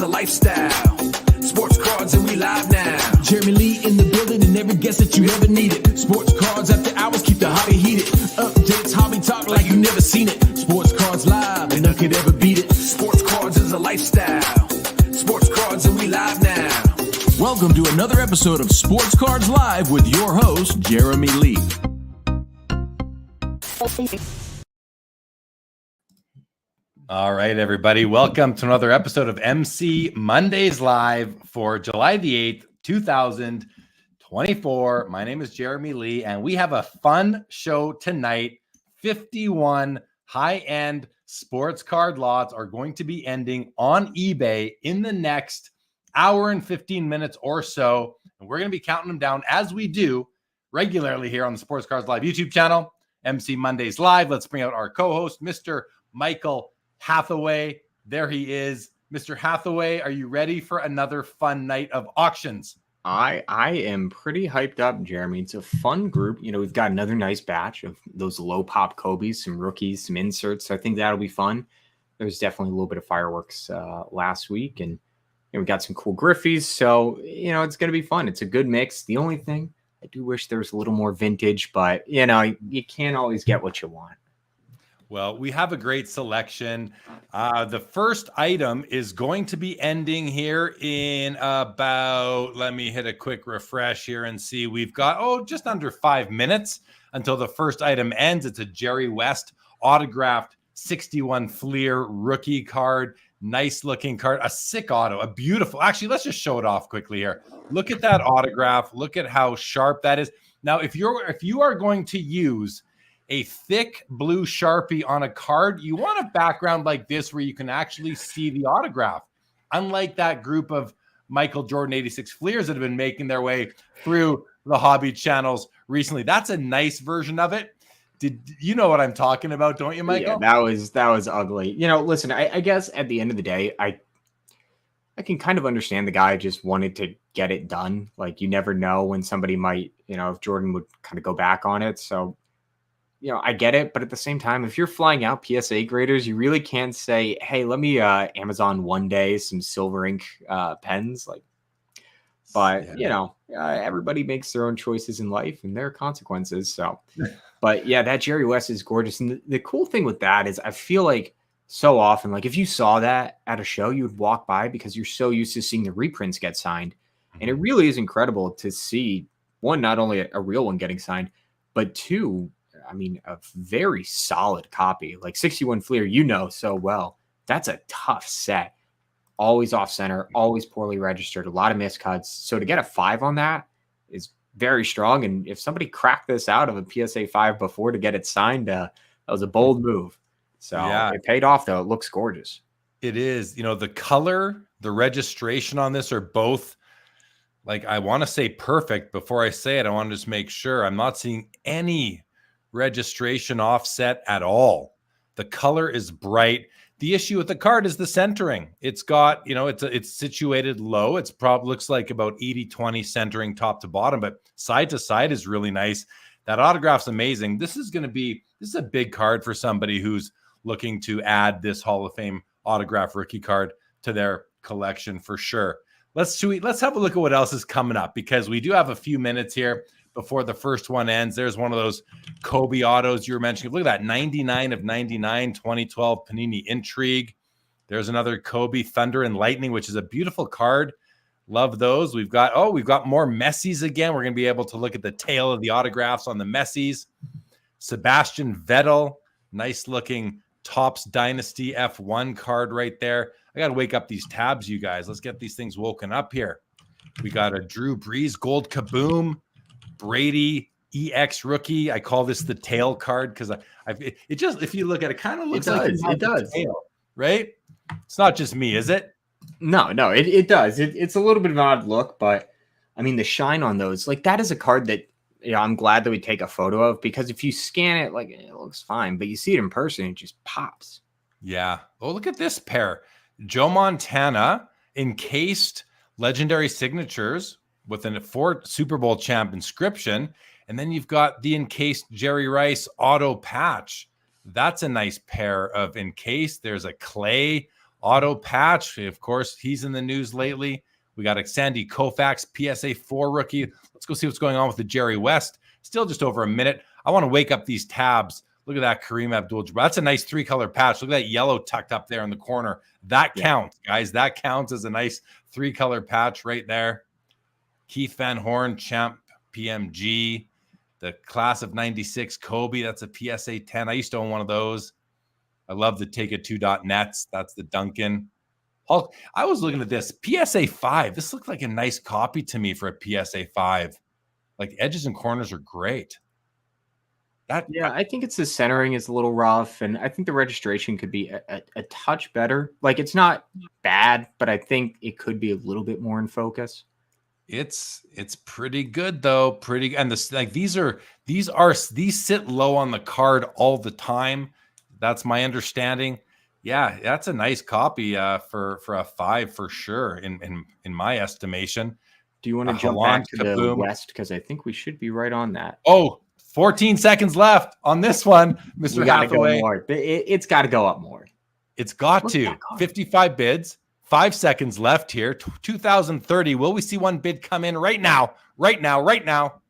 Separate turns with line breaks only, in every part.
a lifestyle. Sports cards and we live now. Jeremy Lee in the building and every guest that you ever needed. Sports cards after hours keep the hobby heated. Updates, hobby talk like you never seen it. Sports cards live and none could ever beat it. Sports cards is a lifestyle. Sports cards and we live now. Welcome to another episode of Sports Cards Live with your host, Jeremy Lee.
All right, everybody. Welcome to another episode of MC Mondays Live for July the 8th, 2024. My name is Jeremy Lee, and we have a fun show tonight. 51 high-end sports card lots are going to be ending on eBay in the next hour and 15 minutes or so. And we're going to be counting them down as we do regularly here on the Sports Cards Live YouTube channel, MC Mondays Live. Let's bring out our co-host, Mr. Michael Hathaway. There he is. Mr. Hathaway, are you ready for another fun night of auctions?
I am pretty hyped up, Jeremy. It's a fun group. You know, we've got another nice batch of those low pop Kobe's, some rookies, some inserts. So I think that'll be fun. There was definitely a little bit of fireworks last week, and we got some cool Griffeys. So, you know, it's going to be fun. It's a good mix. The only thing, I do wish there was a little more vintage, but, you know, you can't always get what you want.
Well, we have a great selection. The first item is going to be ending here in about, let me hit a quick refresh here and see. We've got, just under 5 minutes until the first item ends. It's a Jerry West autographed 61 Fleer rookie card. Nice looking card, a sick auto, a beautiful. Actually, let's just show it off quickly here. Look at that autograph. Look at how sharp that is. Now, if you are going to use a thick blue Sharpie on a card, you want a background like this where you can actually see the autograph. Unlike that group of Michael Jordan 86 Fleers that have been making their way through the hobby channels recently. That's a nice version of it. Did you know what I'm talking about, don't you, Michael?
Yeah, that was ugly. You know, listen, I guess at the end of the day, I can kind of understand the guy just wanted to get it done. Like, you never know when somebody might, you know, if Jordan would kind of go back on it. So, you know, I get it, but at the same time, if you're flying out PSA graders, you really can't say, hey, let me Amazon one day some silver ink pens. Like, but, yeah. You know, everybody makes their own choices in life and there are consequences. So, but yeah, that Jerry West is gorgeous. And the cool thing with that is I feel like so often, like if you saw that at a show, you would walk by because you're so used to seeing the reprints get signed. And it really is incredible to see, one, not only a real one getting signed, but two, I mean, a very solid copy. Like 61 Fleer, you know so well. That's a tough set. Always off center, always poorly registered, a lot of miscuts. So to get a 5 on that is very strong. And if somebody cracked this out of a PSA 5 before to get it signed, that was a bold move. So yeah, it paid off, though. It looks gorgeous.
It is. You know, the color, the registration on this are both, like, I want to say perfect. Before I say it, I want to just make sure I'm not seeing any registration offset at all. The color is bright. The issue with the card is the centering. It's got, you know, it's situated low. It's probably looks like about 80-20 centering top to bottom, but side to side is really nice. That autograph's amazing. This is a big card for somebody who's looking to add this Hall of Fame autograph rookie card to their collection for sure. Let's have a look at what else is coming up, because we do have a few minutes here before the first one ends. There's one of those Kobe autos you were mentioning. Look at that, 99 of 99, 2012 Panini Intrigue. There's another Kobe Thunder and Lightning, which is a beautiful card. Love those. We've got more Messis again. We're going to be able to look at the tail of the autographs on the Messis. Sebastian Vettel, nice looking Topps Dynasty F1 card right there. I got to wake up these tabs, you guys. Let's get these things woken up here. We got a Drew Brees Gold Kaboom. Brady EX rookie. I call this the tail card because it just, if you look at it, kind of looks like it does, tail, right? It's not just me, is it?
No, it does. It's a little bit of an odd look, but I mean, the shine on those, like, that is a card that, yeah, I'm glad that we take a photo of, because if you scan it, like, it looks fine, but you see it in person, it just pops.
Yeah. Oh, look at this pair. Joe Montana encased legendary signatures with a 4 Super Bowl champ inscription. And then you've got the encased Jerry Rice auto patch. That's a nice pair of encased. There's a Clay auto patch. Of course, he's in the news lately. We got Sandy Koufax, PSA 4 rookie. Let's go see what's going on with the Jerry West. Still just over a minute. I want to wake up these tabs. Look at that Kareem Abdul-Jabbar. That's a nice 3-color patch. Look at that yellow tucked up there in the corner. That counts, guys. That counts as a nice 3-color patch right there. Keith Van Horn, Champ PMG. The class of 96 Kobe. That's a PSA 10. I used to own one of those. I love the Take It 2.nets. That's the Duncan. Hulk. I was looking at this PSA 5. This looked like a nice copy to me for a PSA 5. Like edges and corners are great.
I think it's the centering is a little rough, and I think the registration could be a touch better. Like it's not bad, but I think it could be a little bit more in focus.
It's pretty good though. Pretty, and these sit low on the card all the time. That's my understanding. Yeah, that's a nice copy for a 5 for sure in my estimation.
Do you want to jump back to the West? Because I think we should be right on that.
Oh, 14 seconds left on this one, Mr. Hathaway.
Go more. It's got to go up more.
It's got to. 55 bids. 5 seconds left here. 2030. Will we see one bid come in right now? Right now.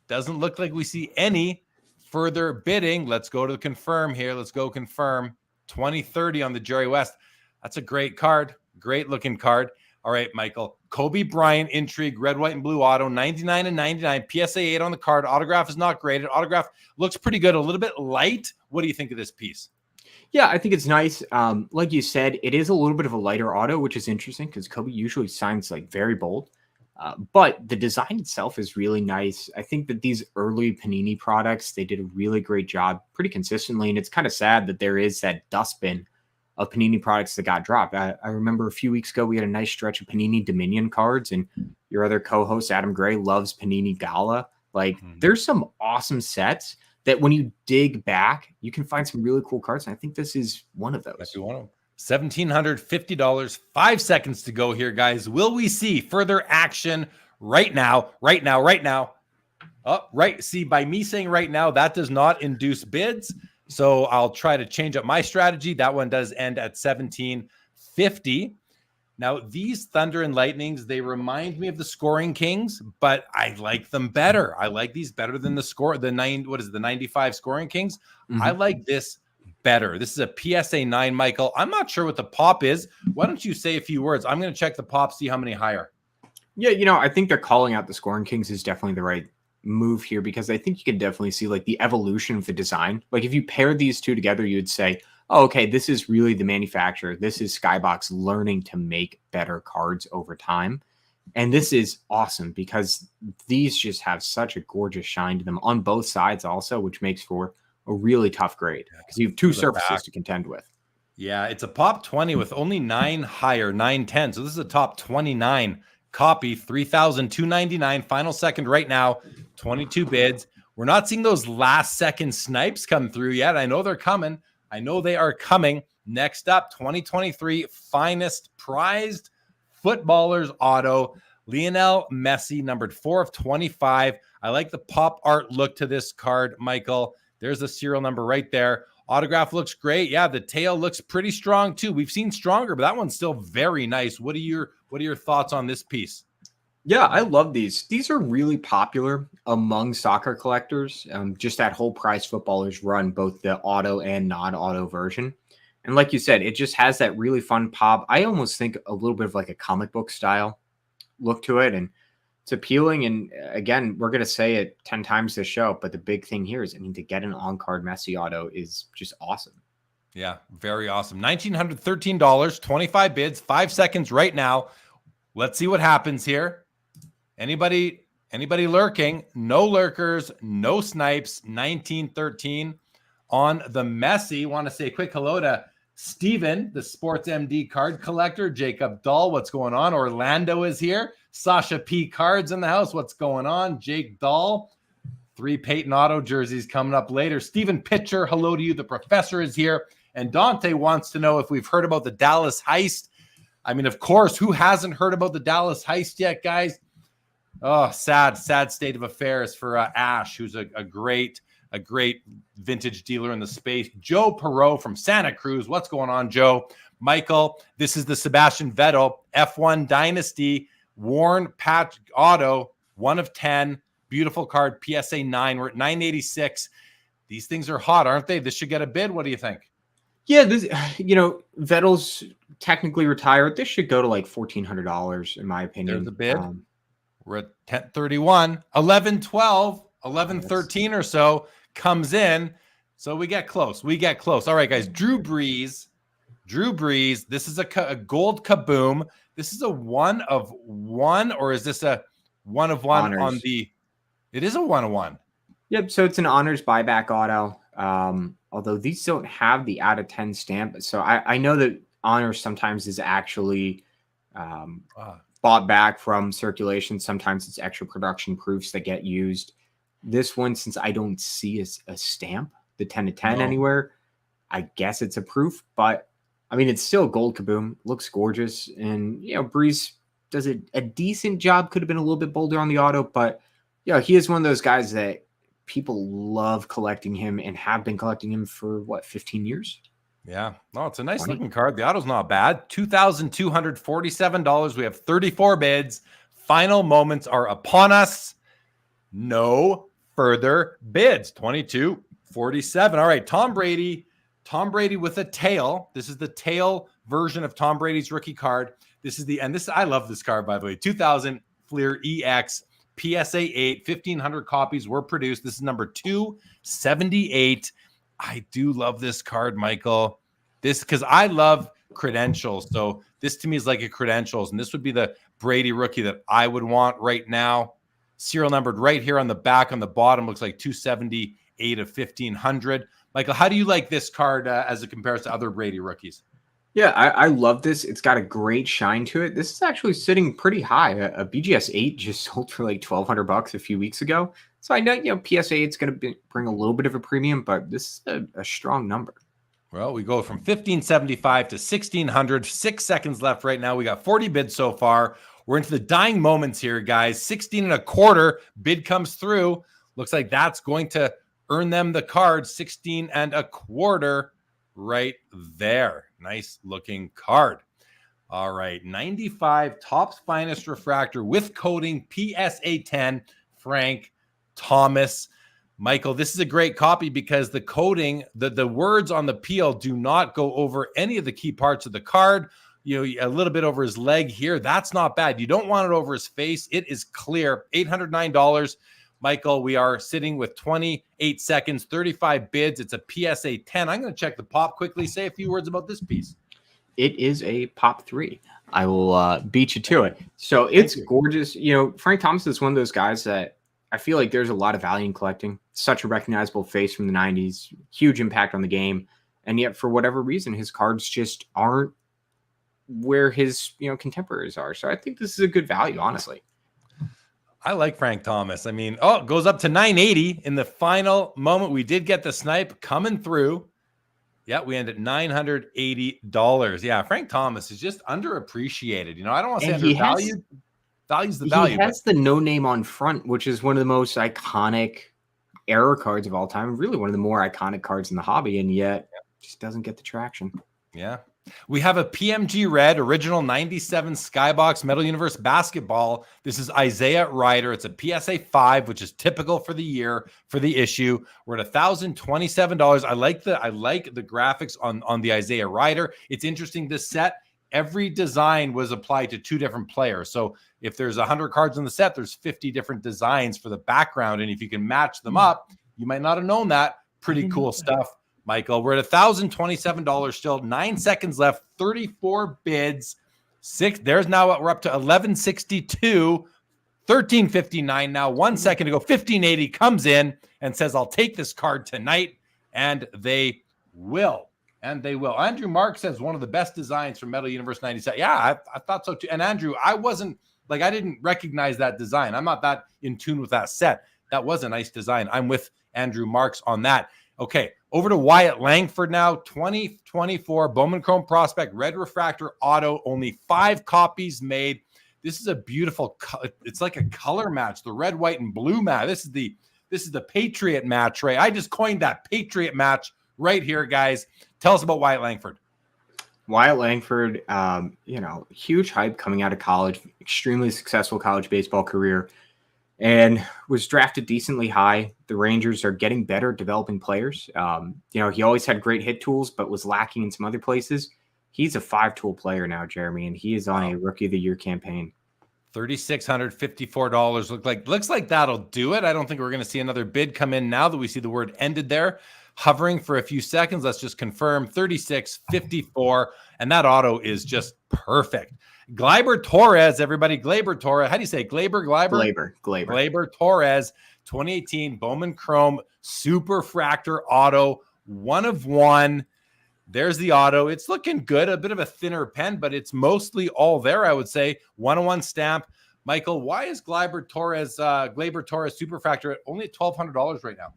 Doesn't look like we see any further bidding. Let's go to confirm here. Let's go confirm. 2030 on the Jerry West. That's a great card. Great looking card. All right, Michael. Kobe Bryant, Intrigue, red, white, and blue auto, 99 and 99. PSA 8 on the card. Autograph is not graded. Autograph looks pretty good. A little bit light. What do you think of this piece?
Yeah, I think it's nice. Like you said, it is a little bit of a lighter auto, which is interesting because Kobe usually signs like very bold. But the design itself is really nice. I think that these early Panini products, they did a really great job pretty consistently. And it's kind of sad that there is that dustbin of Panini products that got dropped. I remember a few weeks ago, we had a nice stretch of Panini Dominion cards, and your other co-host, Adam Gray, loves Panini Gala. Like, there's some awesome sets that when you dig back, you can find some really cool cards. And I think this is one of those.
That's one of them. $1,750. 5 seconds to go here, guys. Will we see further action right now? Oh, right. See, by me saying right now, that does not induce bids. So I'll try to change up my strategy. That one does end at $1,750. Now, these Thunder and Lightnings, they remind me of the Scoring Kings, but I like them better. I like these better than the 95 Scoring Kings. I like this better. This is a PSA 9, Michael. I'm not sure what the pop is. Why don't you say a few words? I'm going to check the pop, see how many higher.
Yeah, I think they're calling out the Scoring Kings is definitely the right move here because I think you can definitely see like the evolution of the design. Like if you pair these two together, you'd say, oh, okay, this is really the manufacturer. This is Skybox learning to make better cards over time. And this is awesome because these just have such a gorgeous shine to them on both sides also, which makes for a really tough grade because you have two surfaces to contend with.
Yeah, it's a pop 20 with only 9 higher, 910. So this is a top 29 copy, $3,299. Final second right now, 22 bids. We're not seeing those last second snipes come through yet. I know they're coming. I know they are coming. Next up, 2023 finest prized footballers auto, Lionel Messi, numbered 4 of 25. I like the pop art look to this card, Michael. There's the serial number right there. Autograph looks great. Yeah, the tail looks pretty strong too. We've seen stronger, but that one's still very nice. What are your thoughts on this piece?
Yeah, I love these. These are really popular among soccer collectors. Just that whole prize footballers run, both the auto and non-auto version. And like you said, it just has that really fun pop. I almost think a little bit of like a comic book style look to it. And it's appealing. And again, we're going to say it 10 times this show, but the big thing here is, to get an on-card Messi auto is just awesome.
Yeah, very awesome. $1,913, 25 bids, 5 seconds right now. Let's see what happens here. Anybody lurking? No lurkers, no snipes. 1913 on the Messi. Want to say a quick hello to Steven, the Sports MD card collector. Jacob Dahl, what's going on? Orlando is here. Sasha P. Cards in the house. What's going on? Jake Dahl. 3 Payton auto jerseys coming up later. Stephen Pitcher, hello to you. The professor is here. And Dante wants to know if we've heard about the Dallas heist. I mean, of course, who hasn't heard about the Dallas heist yet, guys? Oh, sad state of affairs for Ash, who's a great a great vintage dealer in the space. Joe Perot from Santa Cruz. What's going on, Joe? Michael, this is the Sebastian Vettel F1 Dynasty worn patch auto, 1 of 10. Beautiful card, PSA 9. We're at 986. These things are hot, aren't they? This should get a bid. What do you think?
Yeah, this, Vettel's technically retired. This should go to like $1,400 in my opinion.
There's a bid. We're at 1031, 1112, 1113 or so comes in. So we get close. All right, guys. Drew Brees. This is a gold kaboom. This is a 1 of 1, or is this a 1 of 1
honors.
on the? It is a 1 of 1.
Yep. So it's an honors buyback auto. Although these don't have the out of 10 stamp. So I know that honors sometimes is actually bought back from circulation. Sometimes it's extra production proofs that get used. This one, since I don't see a stamp, the 10 to 10 anywhere, I guess it's a proof. But I mean, it's still gold kaboom. Looks gorgeous. And, Breeze does a decent job. Could have been a little bit bolder on the auto. But, he is one of those guys that people love collecting him and have been collecting him for, 15 years?
Yeah. No, it's a nice looking card. The auto's not bad. $2,247. We have 34 bids. Final moments are upon us. No further bids. 22.47. All right. Tom Brady with a tail. This is the tail version of Tom Brady's rookie card. I love this card, by the way. 2000 Fleer EX PSA 8, 1,500 copies were produced. This is number 278. I do love this card, Michael. Because I love credentials. So this to me is like a credentials. And this would be the Brady rookie that I would want right now. Serial numbered right here on the back, on the bottom, looks like 278 of 1,500. Michael, how do you like this card as it compares to other Brady rookies?
Yeah, I love this. It's got a great shine to it. This is actually sitting pretty high. A BGS 8 just sold for like $1,200 a few weeks ago. So I know, PSA 8 is going to bring a little bit of a premium, but this is a strong number.
Well, we go from 1,575 to 1,600. 6 seconds left right now. We got 40 bids so far. We're into the dying moments here, guys. 16.25 bid comes through. Looks like that's going to earn them the card. 16.25 right there. Nice looking card. All right. 95 Topps Finest Refractor with coating PSA 10 Frank Thomas. Michael, this is a great copy because the coating, the words on the peel do not go over any of the key parts of the card. A little bit over his leg here. That's not bad. You don't want it over his face. It is clear. $809. Michael, we are sitting with 28 seconds, 35 bids. It's a PSA 10. I'm going to check the pop quickly. Say a few words about this piece.
It is a pop 3. I will beat you to it. So it's gorgeous. Frank Thomas is one of those guys that I feel like there's a lot of value in collecting. Such a recognizable face from the 90s, huge impact on the game. And yet, for whatever reason, his cards just aren't where his contemporaries are. So I think this is a good value, honestly.
I like Frank Thomas. I mean, it goes up to 980 in the final moment. We did get the snipe coming through. Yeah, we end at $980. Yeah, Frank Thomas is just underappreciated. I don't want to say undervalued. Value's the value.
He has the no name on front, which is one of the most iconic error cards of all time. Really one of the more iconic cards in the hobby, and yet just doesn't get the traction.
Yeah. We have a PMG Red original 97 Skybox Metal Universe basketball. This is Isaiah Ryder. It's a PSA 5, which is typical for the year, for the issue. We're at $1,027. I like the graphics on the Isaiah Ryder. It's interesting, this set, every design was applied to 2 different players. So if there's 100 cards in the set, there's 50 different designs for the background. And if you can match them up, you might not have known that. Pretty cool stuff. Michael, we're at $1,027 still. 9 seconds left. 34 bids. 6. There's now we're up to 1162. 1359 now. 1 second to go. 1580 comes in and says, "I'll take this card tonight," and they will. Andrew Mark says one of the best designs from Metal Universe 97. Yeah, I thought so too. And Andrew, I didn't recognize that design. I'm not that in tune with that set. That was a nice design. I'm with Andrew Marks on that. Okay, over to Wyatt Langford now. 2024 Bowman Chrome Prospect Red Refractor Auto. Only 5 copies made. This is a beautiful, it's like a color match. The red, white, and blue match. This is the This is the Patriot match, right? I just coined that Patriot match right here, guys. Tell us about Wyatt Langford.
Wyatt Langford, huge hype coming out of college, extremely successful college baseball career, and was drafted decently high. The Rangers are getting better at developing players. He always had great hit tools, but was lacking in some other places. He's a 5-tool player now, Jeremy, and he is on a Rookie of the Year campaign.
$3,654. Looks like that'll do it. I don't think we're going to see another bid come in now that we see the word ended there. Hovering for a few seconds. Let's just confirm $3,654. And that auto is just perfect. Gleyber Torres, everybody. Gleyber Torres. How do you say Gleyber? Gleyber Torres, 2018 Bowman Chrome Super Fractor auto. 1 of 1. There's the auto. It's looking good. A bit of a thinner pen, but it's mostly all there, I would say. 1-of-1 stamp. Michael, why is Gleyber Torres Super Fractor only at $1,200 right now?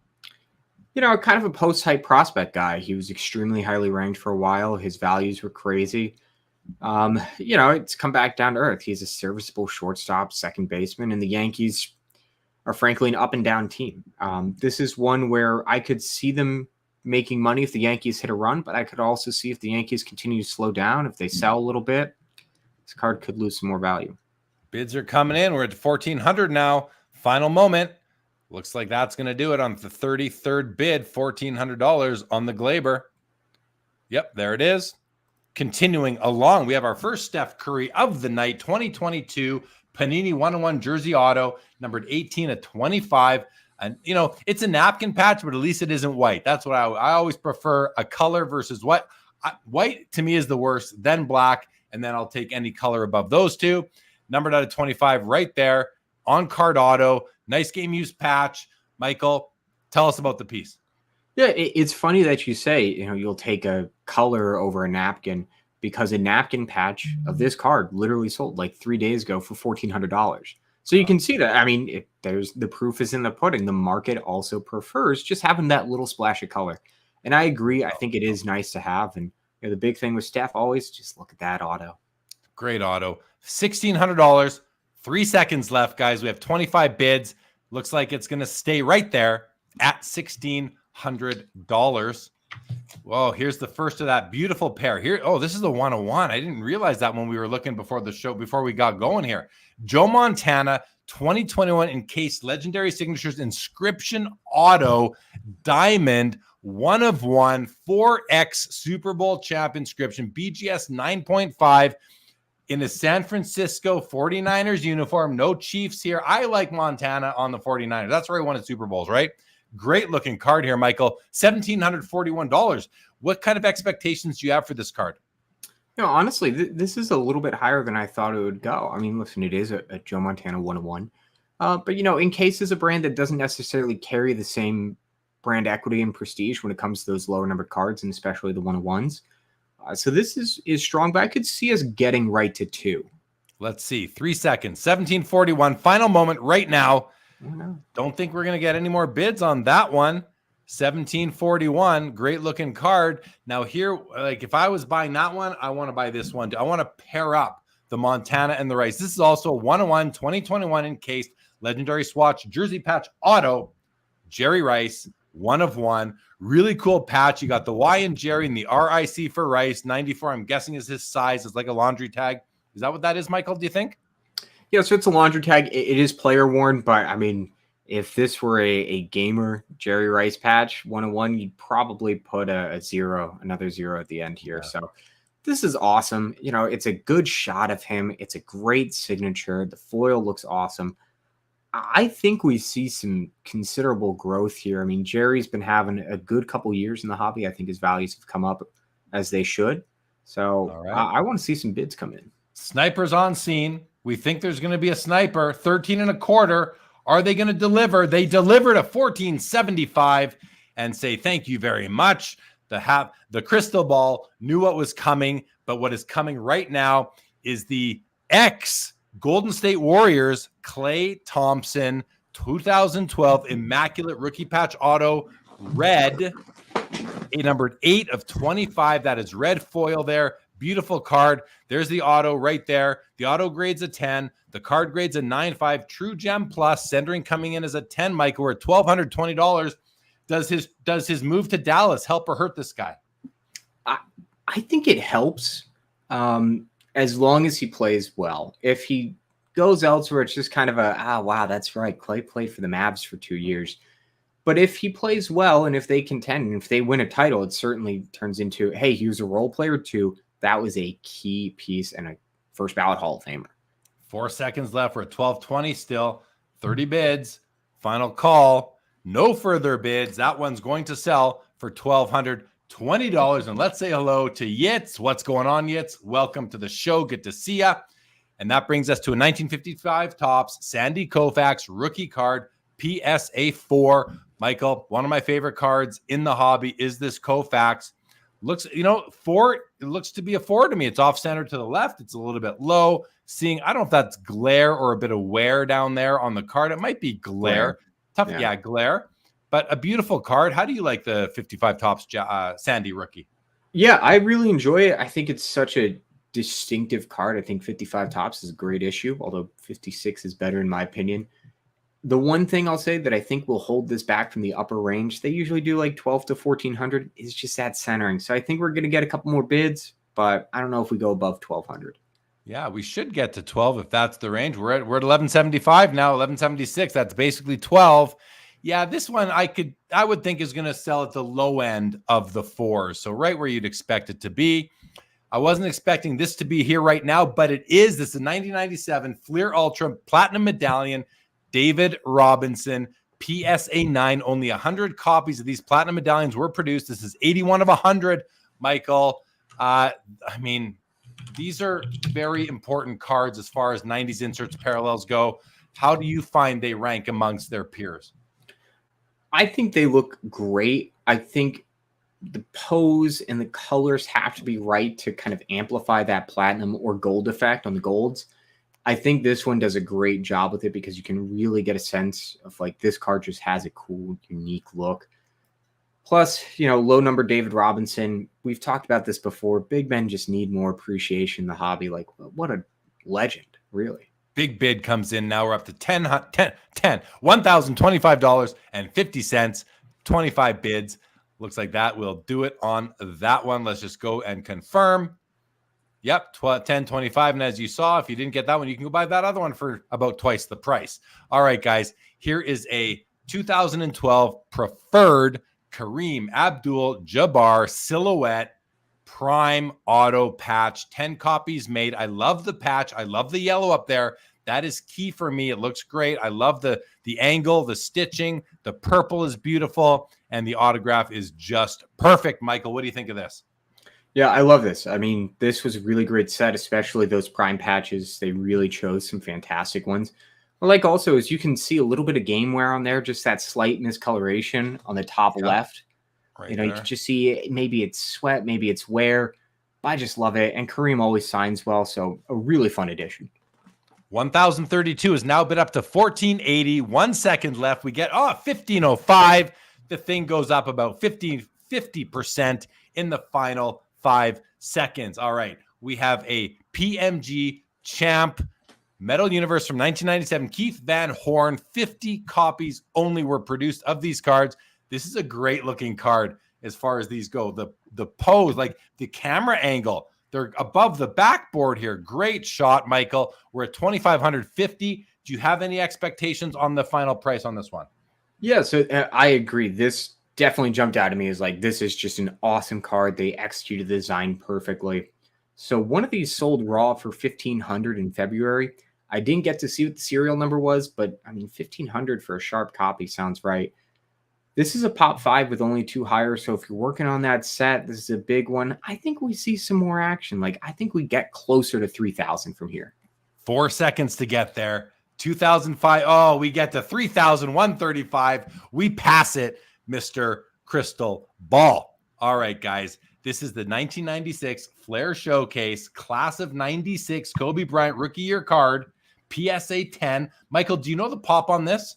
Kind of a post-hype prospect guy. He was extremely highly ranked for a while. His values were crazy. It's come back down to earth. He's a serviceable shortstop, second baseman, and the Yankees are frankly an up and down team. This is one where I could see them making money if the Yankees hit a run, but I could also see if the Yankees continue to slow down, if they sell a little bit, this card could lose some more value.
Bids are coming in. We're at $1,400 now. Final moment. Looks like that's going to do it on the 33rd bid, $1,400 on the Gleyber. Yep, there it is. Continuing along, we have our first Steph Curry of the night, 2022 Panini 1-of-1 jersey auto, numbered 18/25. And, it's a napkin patch, but at least it isn't white. That's what I always prefer, a color versus what. White, to me, is the worst, then black, and then I'll take any color above those two. Numbered out of 25 right there, on-card auto. Nice game use patch. Michael, tell us about the piece.
Yeah, it's funny that you say, you'll take a color over a napkin, because a napkin patch of this card literally sold like 3 days ago for $1,400. So you can see that. I mean, there's the proof is in the pudding. The market also prefers just having that little splash of color. And I agree. I think it is nice to have. And the big thing with Steph, always just look at that auto. Great
auto. $1,600. 3 seconds left, guys. We have 25 bids. Looks like it's going to stay right there at $1,600. Whoa, here's the first of that beautiful pair here. Oh, this is the 101. I didn't realize that when we were looking before the show, before we got going here. Joe Montana, 2021 encased legendary signatures inscription auto diamond, 1-of-1 4X Super Bowl champ inscription, BGS 9.5 in a San Francisco 49ers uniform. No Chiefs here. I like Montana on the 49ers. That's where he won his Super Bowls, right? Great looking card here, Michael. $1,741. What kind of expectations do you have for this card?
Honestly, this is a little bit higher than I thought it would go. I mean, listen, it is a Joe Montana 1-of-1. But, Encase is a brand that doesn't necessarily carry the same brand equity and prestige when it comes to those lower numbered cards, and especially the 1-of-1s. So this is strong, but I could see us getting right to 2.
Let's see. 3 seconds. 1741. Final moment right now. Don't think we're going to get any more bids on that one. 1741. Great looking card. Now here, if I was buying that one, I want to buy this one. I want to pair up the Montana and the Rice. This is also a 1-of-1 2021 encased legendary swatch jersey patch auto. Jerry Rice, 1-of-1. Really cool patch. You got the Y in Jerry and the RIC for Rice. 94, I'm guessing, is his size. It's like a laundry tag. Is that what that is, Michael? Do you think?
Yeah, so it's a laundry tag. It is player worn, but I mean, if this were a gamer Jerry Rice patch 1-of-1, you'd probably put another 0 at the end here. Yeah. So this is awesome. It's a good shot of him. It's a great signature. The foil looks awesome. I think we see some considerable growth here. I mean, Jerry's been having a good couple years in the hobby. I think his values have come up as they should. So I want to see some bids come in.
Snipers on scene. We think there's going to be a sniper. 13.25. Are they going to deliver? They delivered a 14.75 and say thank you very much. The crystal ball knew what was coming, but what is coming right now is the ex Golden State Warriors Klay Thompson 2012 Immaculate Rookie Patch Auto red, a numbered 8/25. That is red foil there. Beautiful card. There's the auto right there. The auto grade's a 10. The card grade's a 9.5. True Gem Plus. Centering coming in as a 10, Michael. We're at $1,220. Does his move to Dallas help or hurt this guy?
I think it helps as long as he plays well. If he goes elsewhere, it's just kind of wow, that's right. Clay played for the Mavs for 2 years. But if he plays well and if they contend and if they win a title, it certainly turns into, hey, he was a role player too. That was a key piece and a first ballot Hall of Famer.
4 seconds left. We're at 12:20 still. 30 bids. Final call. No further bids. That one's going to sell for $1,220. And let's say hello to Yitz. What's going on, Yitz? Welcome to the show. Good to see ya. And that brings us to a 1955 Topps Sandy Koufax rookie card, PSA 4. Michael, one of my favorite cards in the hobby is this Koufax. Looks, 4, it looks to be a 4 to me. It's off center to the left. It's a little bit low. I don't know if that's glare or a bit of wear down there on the card. It might be glare. Tough, yeah, glare. But a beautiful card. How do you like the 55 Topps Sandy rookie?
Yeah, I really enjoy it. I think it's such a distinctive card. I think 55 Topps is a great issue, although 56 is better in my opinion. The one thing I'll say that I think will hold this back from the upper range, they usually do like 12 to 1400, is just that centering. So I think we're going to get a couple more bids, but I don't know if we go above 1200.
Yeah, we should get to 12 if that's the range. We're at 1175 now, 1176. That's basically 12. Yeah, this one I would think is going to sell at the low end of the 4s. So right where you'd expect it to be. I wasn't expecting this to be here right now, but it is. This is a 1997 Fleer Ultra Platinum Medallion. David Robinson, PSA 9. Only 100 copies of these platinum medallions were produced. This is 81 of 100, Michael. These are very important cards as far as 90s inserts parallels go. How do you find they rank amongst their peers?
I think they look great. I think the pose and the colors have to be right to kind of amplify that platinum or gold effect on the golds. I think this one does a great job with it because you can really get a sense of like this card just has a cool, unique look. Plus, low number David Robinson. We've talked about this before. Big men just need more appreciation in the hobby. Like, what a legend, really.
Big bid comes in now. We're up to $1,025.50. 25 bids. Looks like that will do it on that one. Let's just go and confirm. Yep, 10.25. And as you saw, if you didn't get that one, you can go buy that other one for about twice the price. All right, guys, here is a 2012 preferred Kareem Abdul-Jabbar silhouette prime auto patch. 10 copies made. I love the patch. I love the yellow up there. That is key for me. It looks great. I love the angle, the stitching. The purple is beautiful, and the autograph is just perfect. Michael, what do you think of this?
Yeah, I love this. I mean, this was a really great set, especially those prime patches. They really chose some fantastic ones. What I like also is you can see a little bit of game wear on there, just that slight miscoloration on the top left.
Right
you can just see maybe it's sweat, maybe it's wear. I just love it. And Kareem always signs well, so a really fun addition.
1,032 is now bid up to 1,480. 1 second left. We get 1,505. The thing goes up about 50% in the final 5 seconds. All right. We have a PMG Champ Metal Universe from 1997. Keith Van Horn. 50 copies only were produced of these cards. This is a great looking card as far as these go. The pose, like the camera angle, they're above the backboard here. Great shot, Michael. We're at 2,550. Do you have any expectations on the final price on this one?
Yeah, so I agree. This definitely jumped out at me as like, this is just an awesome card. They executed the design perfectly. So one of these sold raw for $1,500 in February. I didn't get to see what the serial number was, but I mean, $1,500 for a Sharpe copy sounds right. This is a pop 5 with only 2 higher. So if you're working on that set, this is a big one. I think we see some more action. Like, I think we get closer to 3,000 from here.
4 seconds to get there. 2,005. Oh, we get to 3,135. We pass it, Mr. Crystal Ball. All right, guys. This is the 1996 Flair Showcase Class of 96 Kobe Bryant Rookie Year card, PSA 10. Michael, do you know the pop on this?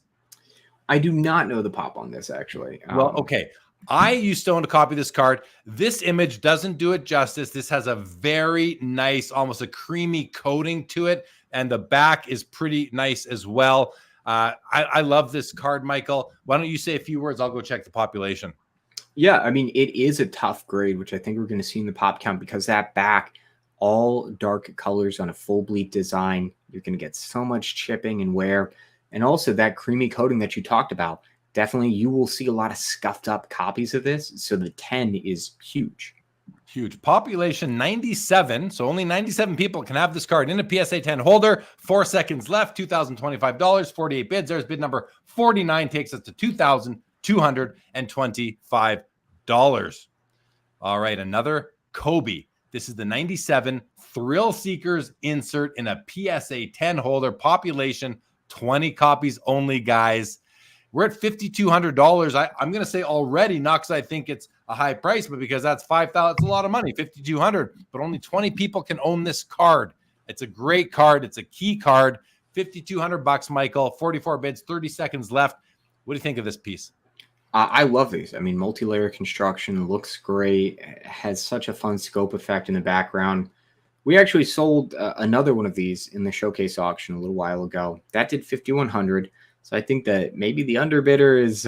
I do not know the pop on this, actually.
Well, okay. I used to own a copy of this card. This image doesn't do it justice. This has a very nice, almost a coating to it. And the back is pretty nice as well. I love this card, Michael. Why don't you say a few words? I'll go check the population.
Yeah, I mean, it is a tough grade, which I think we're going to see in the pop count because that back, all dark colors on a full bleed design. You're going to get so much chipping and wear. And also that creamy coating that you talked about. Definitely, you will see a lot of scuffed up copies of this. So the 10 is huge.
Huge. Population 97. So only 97 people can have this card in a PSA 10 holder. 4 seconds left. $2,025. 48 bids. There's bid number 49. Takes us to $2,225. All right. Another Kobe. This is the 97 Thrill Seekers insert in a PSA 10 holder. Population 20 copies only, guys. We're at $5,200. I'm going to say already, not because I think it's a high price, but because that's $5,000. It's a lot of money, $5,200. But only 20 people can own this card. It's a great card. It's a key card. $5,200, Michael. 44 bids, 30 seconds left. What do you think of this piece?
I love these. I mean, multi-layer construction looks great. It has such a fun scope effect in the background. We actually sold another one of these in the showcase auction a little while ago. That did $5,100. So I think that maybe the underbidder is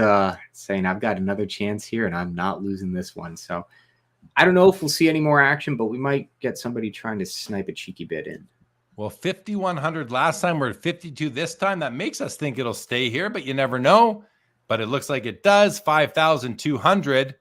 saying, I've got another chance here and I'm not losing this one. So I don't know if we'll see any more action, but we might get somebody trying to snipe a cheeky bid in.
Well, 5,100 last time. We're at 52 this time. That makes us think it'll stay here, but you never know. But it looks like it does. 5,200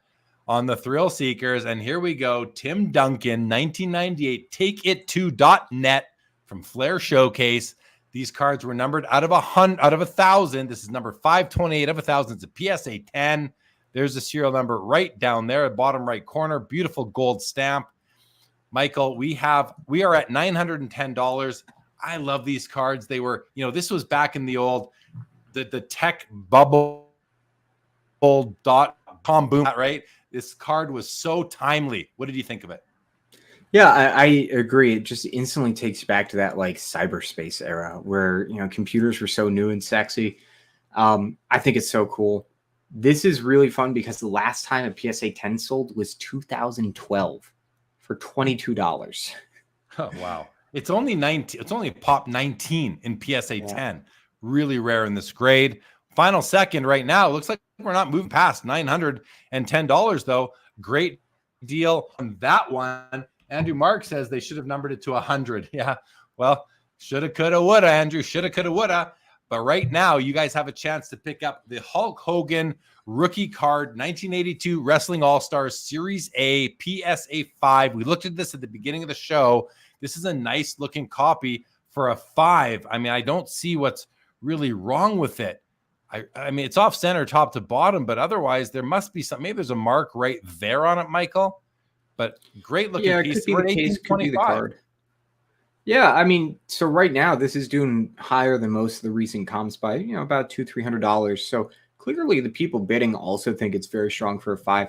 on the Thrill Seekers. And here we go. Tim Duncan, 1998, TakeIt2.net from Flair Showcase. These cards were numbered out of 1,000. This is number 528 of 1,000. It's a PSA 10. There's the serial number right down there, bottom right corner. Beautiful gold stamp. Michael, we are at $910. I love these cards. They were, this was back in the old, the tech bubble.com boom, right? This card was so timely. What did you think of it?
Yeah, I agree. It just instantly takes you back to that like cyberspace era where, computers were so new and sexy. I think it's so cool. This is really fun because the last time a PSA 10 sold was 2012 for $22.
Oh, wow. It's only 19. It's only pop 19 in PSA 10. Really rare in this grade. Final second right now. It looks like we're not moving past $910 though. Great deal on that one. Andrew Mark says they should have numbered it to 100. Yeah, well, shoulda, coulda, woulda, Andrew. Shoulda, coulda, woulda. But right now, you guys have a chance to pick up the Hulk Hogan rookie card, 1982 Wrestling All-Stars Series A, PSA 5. We looked at this at the beginning of the show. This is a nice-looking copy for a 5. I mean, I don't see what's really wrong with it. I mean, it's off-center top to bottom, but otherwise, there must be something. Maybe there's a mark right there on it, Michael. But great looking piece.
Could be the case, could be the card. Yeah, I mean, so right now this is doing higher than most of the recent comps by about $200-300. So clearly the people bidding also think it's very strong for a 5.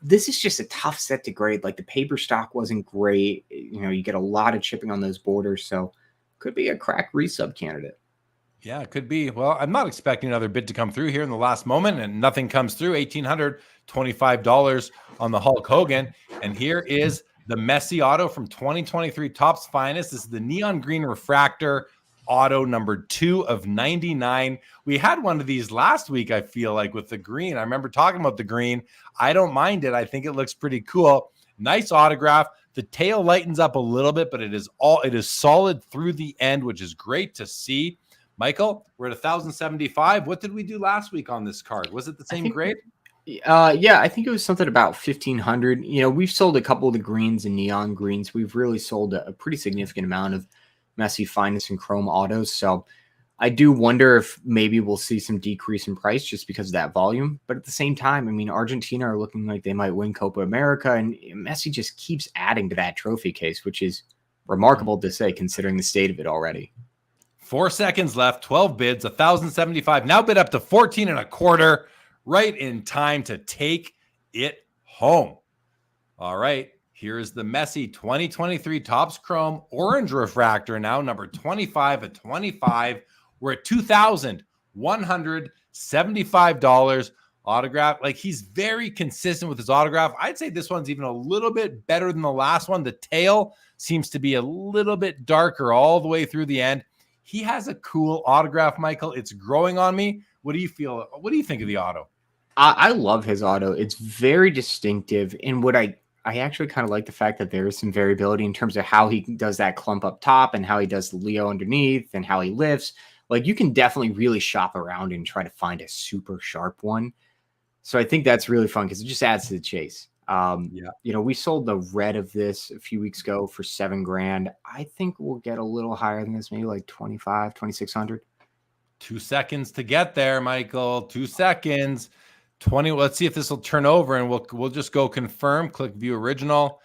This is just a tough set to grade. Like the paper stock wasn't great. You get a lot of chipping on those borders, so could be a crack resub candidate.
Yeah, it could be. Well, I'm not expecting another bid to come through here in the last moment, and nothing comes through. $1,825 on the Hulk Hogan. And here is the Messi auto from 2023 Topps Finest. This is the neon green refractor auto number 2 of 99. We had one of these last week, I feel like, with the green. I remember talking about the green. I don't mind it. I think it looks pretty cool. Nice autograph. The tail lightens up a little bit, but it is solid through the end, which is great to see. Michael, we're at 1,075. What did we do last week on this card? Was it the same grade?
Yeah, I think it was something about 1,500. We've sold a couple of the greens and neon greens. We've really sold a pretty significant amount of Messi Finest and Chrome autos. So I do wonder if maybe we'll see some decrease in price just because of that volume. But at the same time, I mean, Argentina are looking like they might win Copa America, and Messi just keeps adding to that trophy case, which is remarkable to say considering the state of it already.
4 seconds left, 12 bids, 1,075. Now bid up to 14.25, right in time to take it home. All right, here's the Messi 2023 Topps Chrome Orange Refractor now, number 25 at 25. We're at $2,175 autograph. Like, he's very consistent with his autograph. I'd say this one's even a little bit better than the last one. The tail seems to be a little bit darker all the way through the end. He has a cool autograph, Michael. It's growing on me. What do you feel? What do you think of the auto?
I love his auto. It's very distinctive. And what I actually kind of like the fact that there is some variability in terms of how he does that clump up top and how he does the Leo underneath and how he lifts. Like, you can definitely really shop around and try to find a super sharp one. So I think that's really fun because it just adds to the chase. We sold the red of this a few weeks ago for $7,000. I think we'll get a little higher than this, maybe like 2,600.
2 seconds to get there, Michael. 2 seconds. 20. Let's see if this will turn over, and we'll just go confirm. Click view original.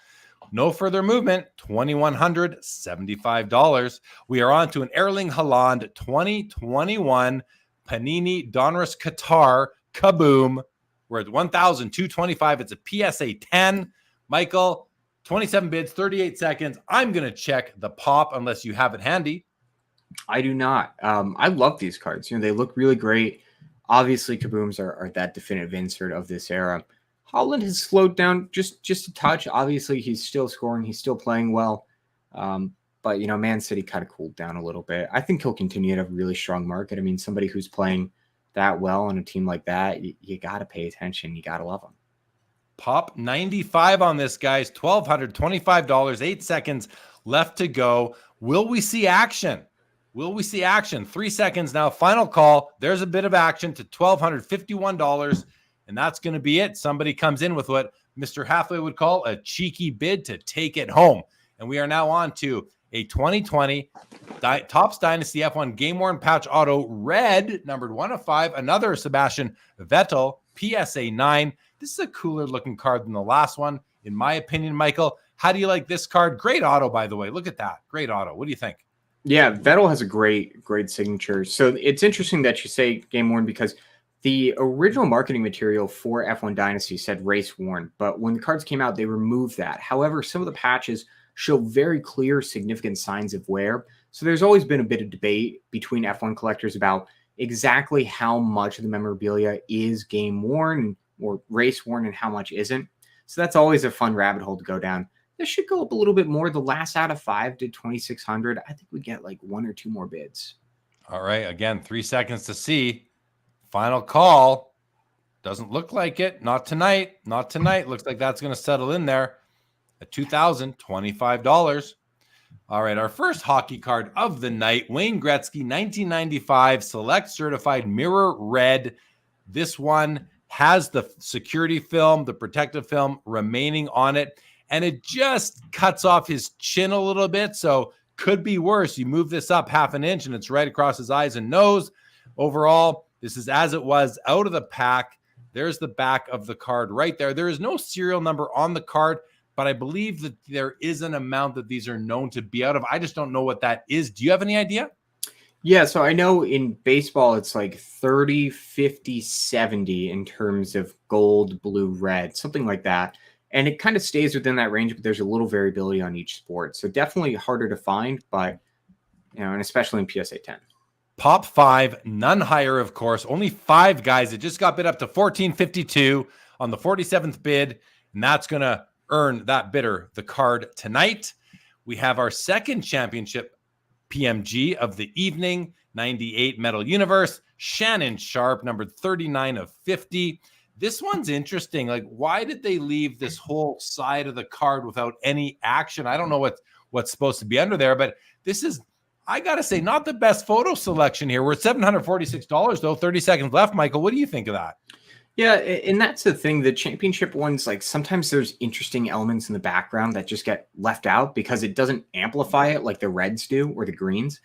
No further movement. $2,175. We are on to an Erling Haaland 2021 Panini Donruss Qatar Kaboom. We're at 1,225. It's a PSA 10. Michael, 27 bids, 38 seconds. I'm going to check the pop unless you have it handy.
I do not. I love these cards. They look really great. Obviously, Kabooms are that definitive insert of this era. Haaland has slowed down just a touch. Obviously, he's still scoring. He's still playing well. But, Man City kind of cooled down a little bit. I think he'll continue to have a really strong market. I mean, somebody who's playing that well on a team like that, you got to pay attention. You got to love him.
Pop 95 on this, guys. $1,225, 8 seconds left to go. Will we see action? 3 seconds now. Final call. There's a bit of action to $1,251, and that's going to be it. Somebody comes in with what Mr. Hathaway would call a cheeky bid to take it home. And we are now on to a 2020 Topps Dynasty F1 game-worn patch auto red, numbered 1 of 5. Another Sebastian Vettel, PSA 9. This is a cooler looking card than the last one, in my opinion, Michael. How do you like this card? Great auto, by the way. Look at that. Great auto. What do you think?
Yeah, Vettel has a great signature. So it's interesting that you say game worn because the original marketing material for F1 Dynasty said race worn, but when the cards came out, they removed that. However, some of the patches show very clear, significant signs of wear. So there's always been a bit of debate between F1 collectors about exactly how much of the memorabilia is game worn or race worn and how much isn't. So that's always a fun rabbit hole to go down. This should go up a little bit more. The last out of 5 did 2,600. I think we get like 1 or 2 more bids.
All right. Again, 3 seconds to see. Final call. Doesn't look like it. Not tonight. Looks like that's going to settle in there at $2,025. All right. Our first hockey card of the night, Wayne Gretzky, 1995 Select Certified Mirror Red. This one has the security film, the protective film remaining on it. And it just cuts off his chin a little bit, so could be worse. You move this up half an inch, and it's right across his eyes and nose. Overall, this is as it was out of the pack. There's the back of the card right there. There is no serial number on the card, but I believe that there is an amount that these are known to be out of. I just don't know what that is. Do you have any idea?
Yeah, so I know in baseball, it's like 30, 50, 70 in terms of gold, blue, red, something like that. And it kind of stays within that range, but there's a little variability on each sport. So definitely harder to find, but, and especially in PSA 10.
Pop 5, none higher, of course. Only 5 guys. It just got bid up to $1,452 on the 47th bid, and that's going to earn that bidder the card tonight. We have our second championship PMG of the evening, 98 Metal Universe. Shannon Sharpe, numbered 39 of 50. This one's interesting. Like, why did they leave this whole side of the card without any action? I don't know what's supposed to be under there, but this is, I got to say, not the best photo selection here. We're at $746, though. 30 seconds left. Michael, what do you think of that?
Yeah, and that's the thing. The championship ones, like, sometimes there's interesting elements in the background that just get left out because it doesn't amplify it like the reds do or the greens.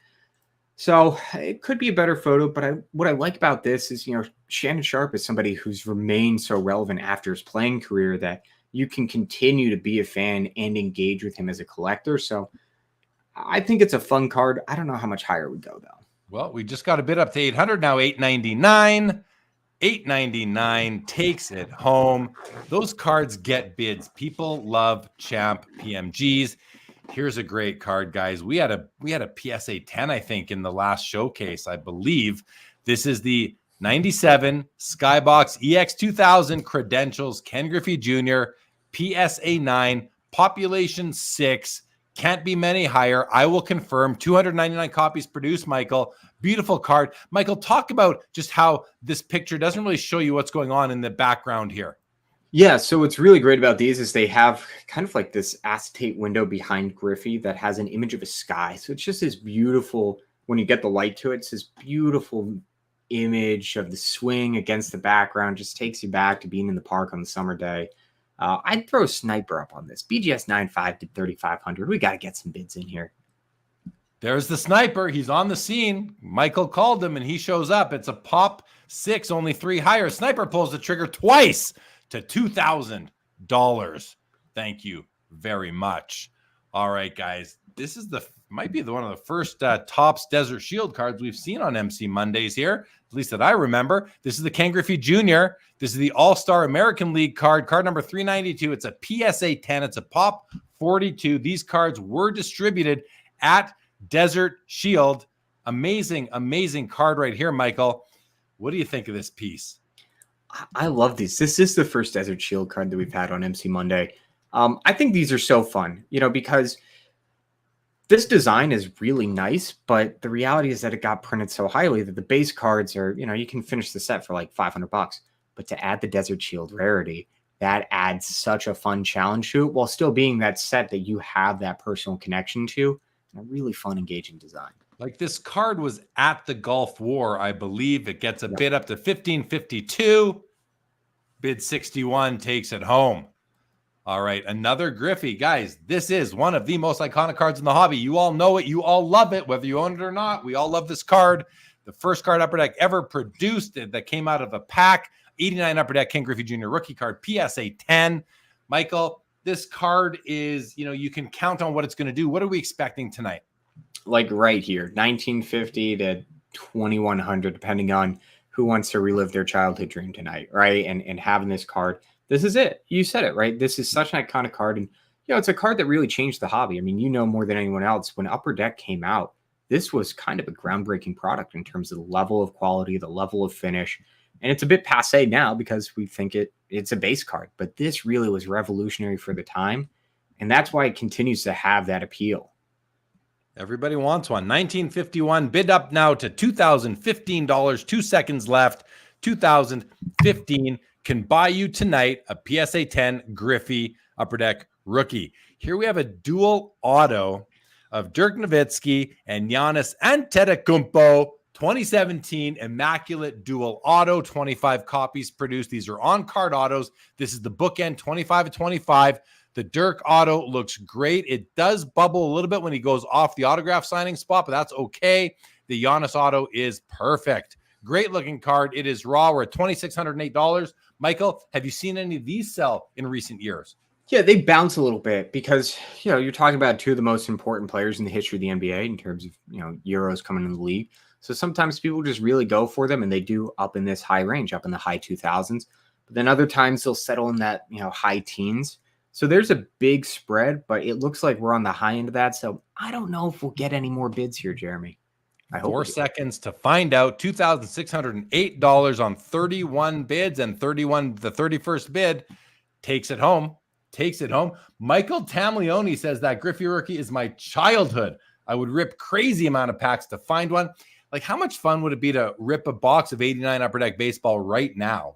So it could be a better photo, but what I like about this is, Shannon Sharpe is somebody who's remained so relevant after his playing career that you can continue to be a fan and engage with him as a collector. So I think it's a fun card. I don't know how much higher we go, though.
Well, we just got a bid up to 800 now, 899. 899 takes it home. Those cards get bids. People love champ PMGs. Here's a great card, guys. We had a PSA 10, I think, in the last showcase, I believe. This is the 97 Skybox EX2000 credentials, Ken Griffey Jr., PSA 9, population 6. Can't be many higher. I will confirm. 299 copies produced, Michael. Beautiful card. Michael, talk about just how this picture doesn't really show you what's going on in the background here.
Yeah, so what's really great about these is they have kind of like this acetate window behind Griffey that has an image of a sky. So it's just this beautiful, when you get the light to it, it's this beautiful image of the swing against the background. Just takes you back to being in the park on the summer day. I'd throw a sniper up on this. BGS 9.5 to 3,500. We got to get some bids in here.
There's the sniper. He's on the scene. Michael called him and he shows up. It's a pop 6, only 3 higher. Sniper pulls the trigger twice to $2,000. Thank you very much. All right, guys. This is might be one of the first Topps Desert Shield cards we've seen on MC Mondays here, at least that I remember. This is the Ken Griffey Jr. This is the All-Star American League card number 392. It's a PSA 10. It's a pop 42. These cards were distributed at Desert Shield. Amazing, amazing card right here, Michael. What do you think of this piece?
I love these. This is the first Desert Shield card that we've had on MC Monday. I think these are so fun, because this design is really nice, but the reality is that it got printed so highly that the base cards are, you can finish the set for like $500. But to add the Desert Shield rarity, that adds such a fun challenge to it while still being that set that you have that personal connection to, and a really fun, engaging design.
Like this card was at the Gulf War, I believe. It gets a bid up to 1552. Bid 61 takes it home. All right, another Griffey. Guys, this is one of the most iconic cards in the hobby. You all know it. You all love it, whether you own it or not. We all love this card. The first card Upper Deck ever produced that came out of a pack. 89 Upper Deck Ken Griffey Jr. rookie card, PSA 10. Michael, this card is, you can count on what it's going to do. What are we expecting tonight?
Like right here, 1950 to 2100, depending on who wants to relive their childhood dream tonight, right? And having this card, this is it. You said it, right? This is such an iconic card. And, it's a card that really changed the hobby. I mean, more than anyone else, when Upper Deck came out, this was kind of a groundbreaking product in terms of the level of quality, the level of finish. And it's a bit passé now because we think it's a base card. But this really was revolutionary for the time. And that's why it continues to have that appeal.
Everybody wants one. 1951, bid up now to $2,015. 2 seconds left. 2015 can buy you tonight a PSA 10 Griffey Upper Deck rookie. Here we have a dual auto of Dirk Nowitzki and Giannis Antetokounmpo. 2017 Immaculate Dual Auto, 25 copies produced. These are on-card autos. This is the bookend, 25 to 25. The Dirk auto looks great. It does bubble a little bit when he goes off the autograph signing spot, but that's okay. The Giannis auto is perfect. Great looking card. It is raw. We're at $2,608. Michael, have you seen any of these sell in recent years?
Yeah, they bounce a little bit because, you're talking about two of the most important players in the history of the NBA in terms of, Euros coming in the league. So sometimes people just really go for them and they do up in this high range, up in the high 2000s. But then other times they'll settle in that, high teens. So there's a big spread, but it looks like we're on the high end of that. So I don't know if we'll get any more bids here, Jeremy. I hope
4 seconds to find out. $2,608 on 31 bids, and the 31st bid takes it home. Michael Tamleone says that Griffey rookie is my childhood. I would rip crazy amount of packs to find one. Like, how much fun would it be to rip a box of 89 Upper Deck baseball right now?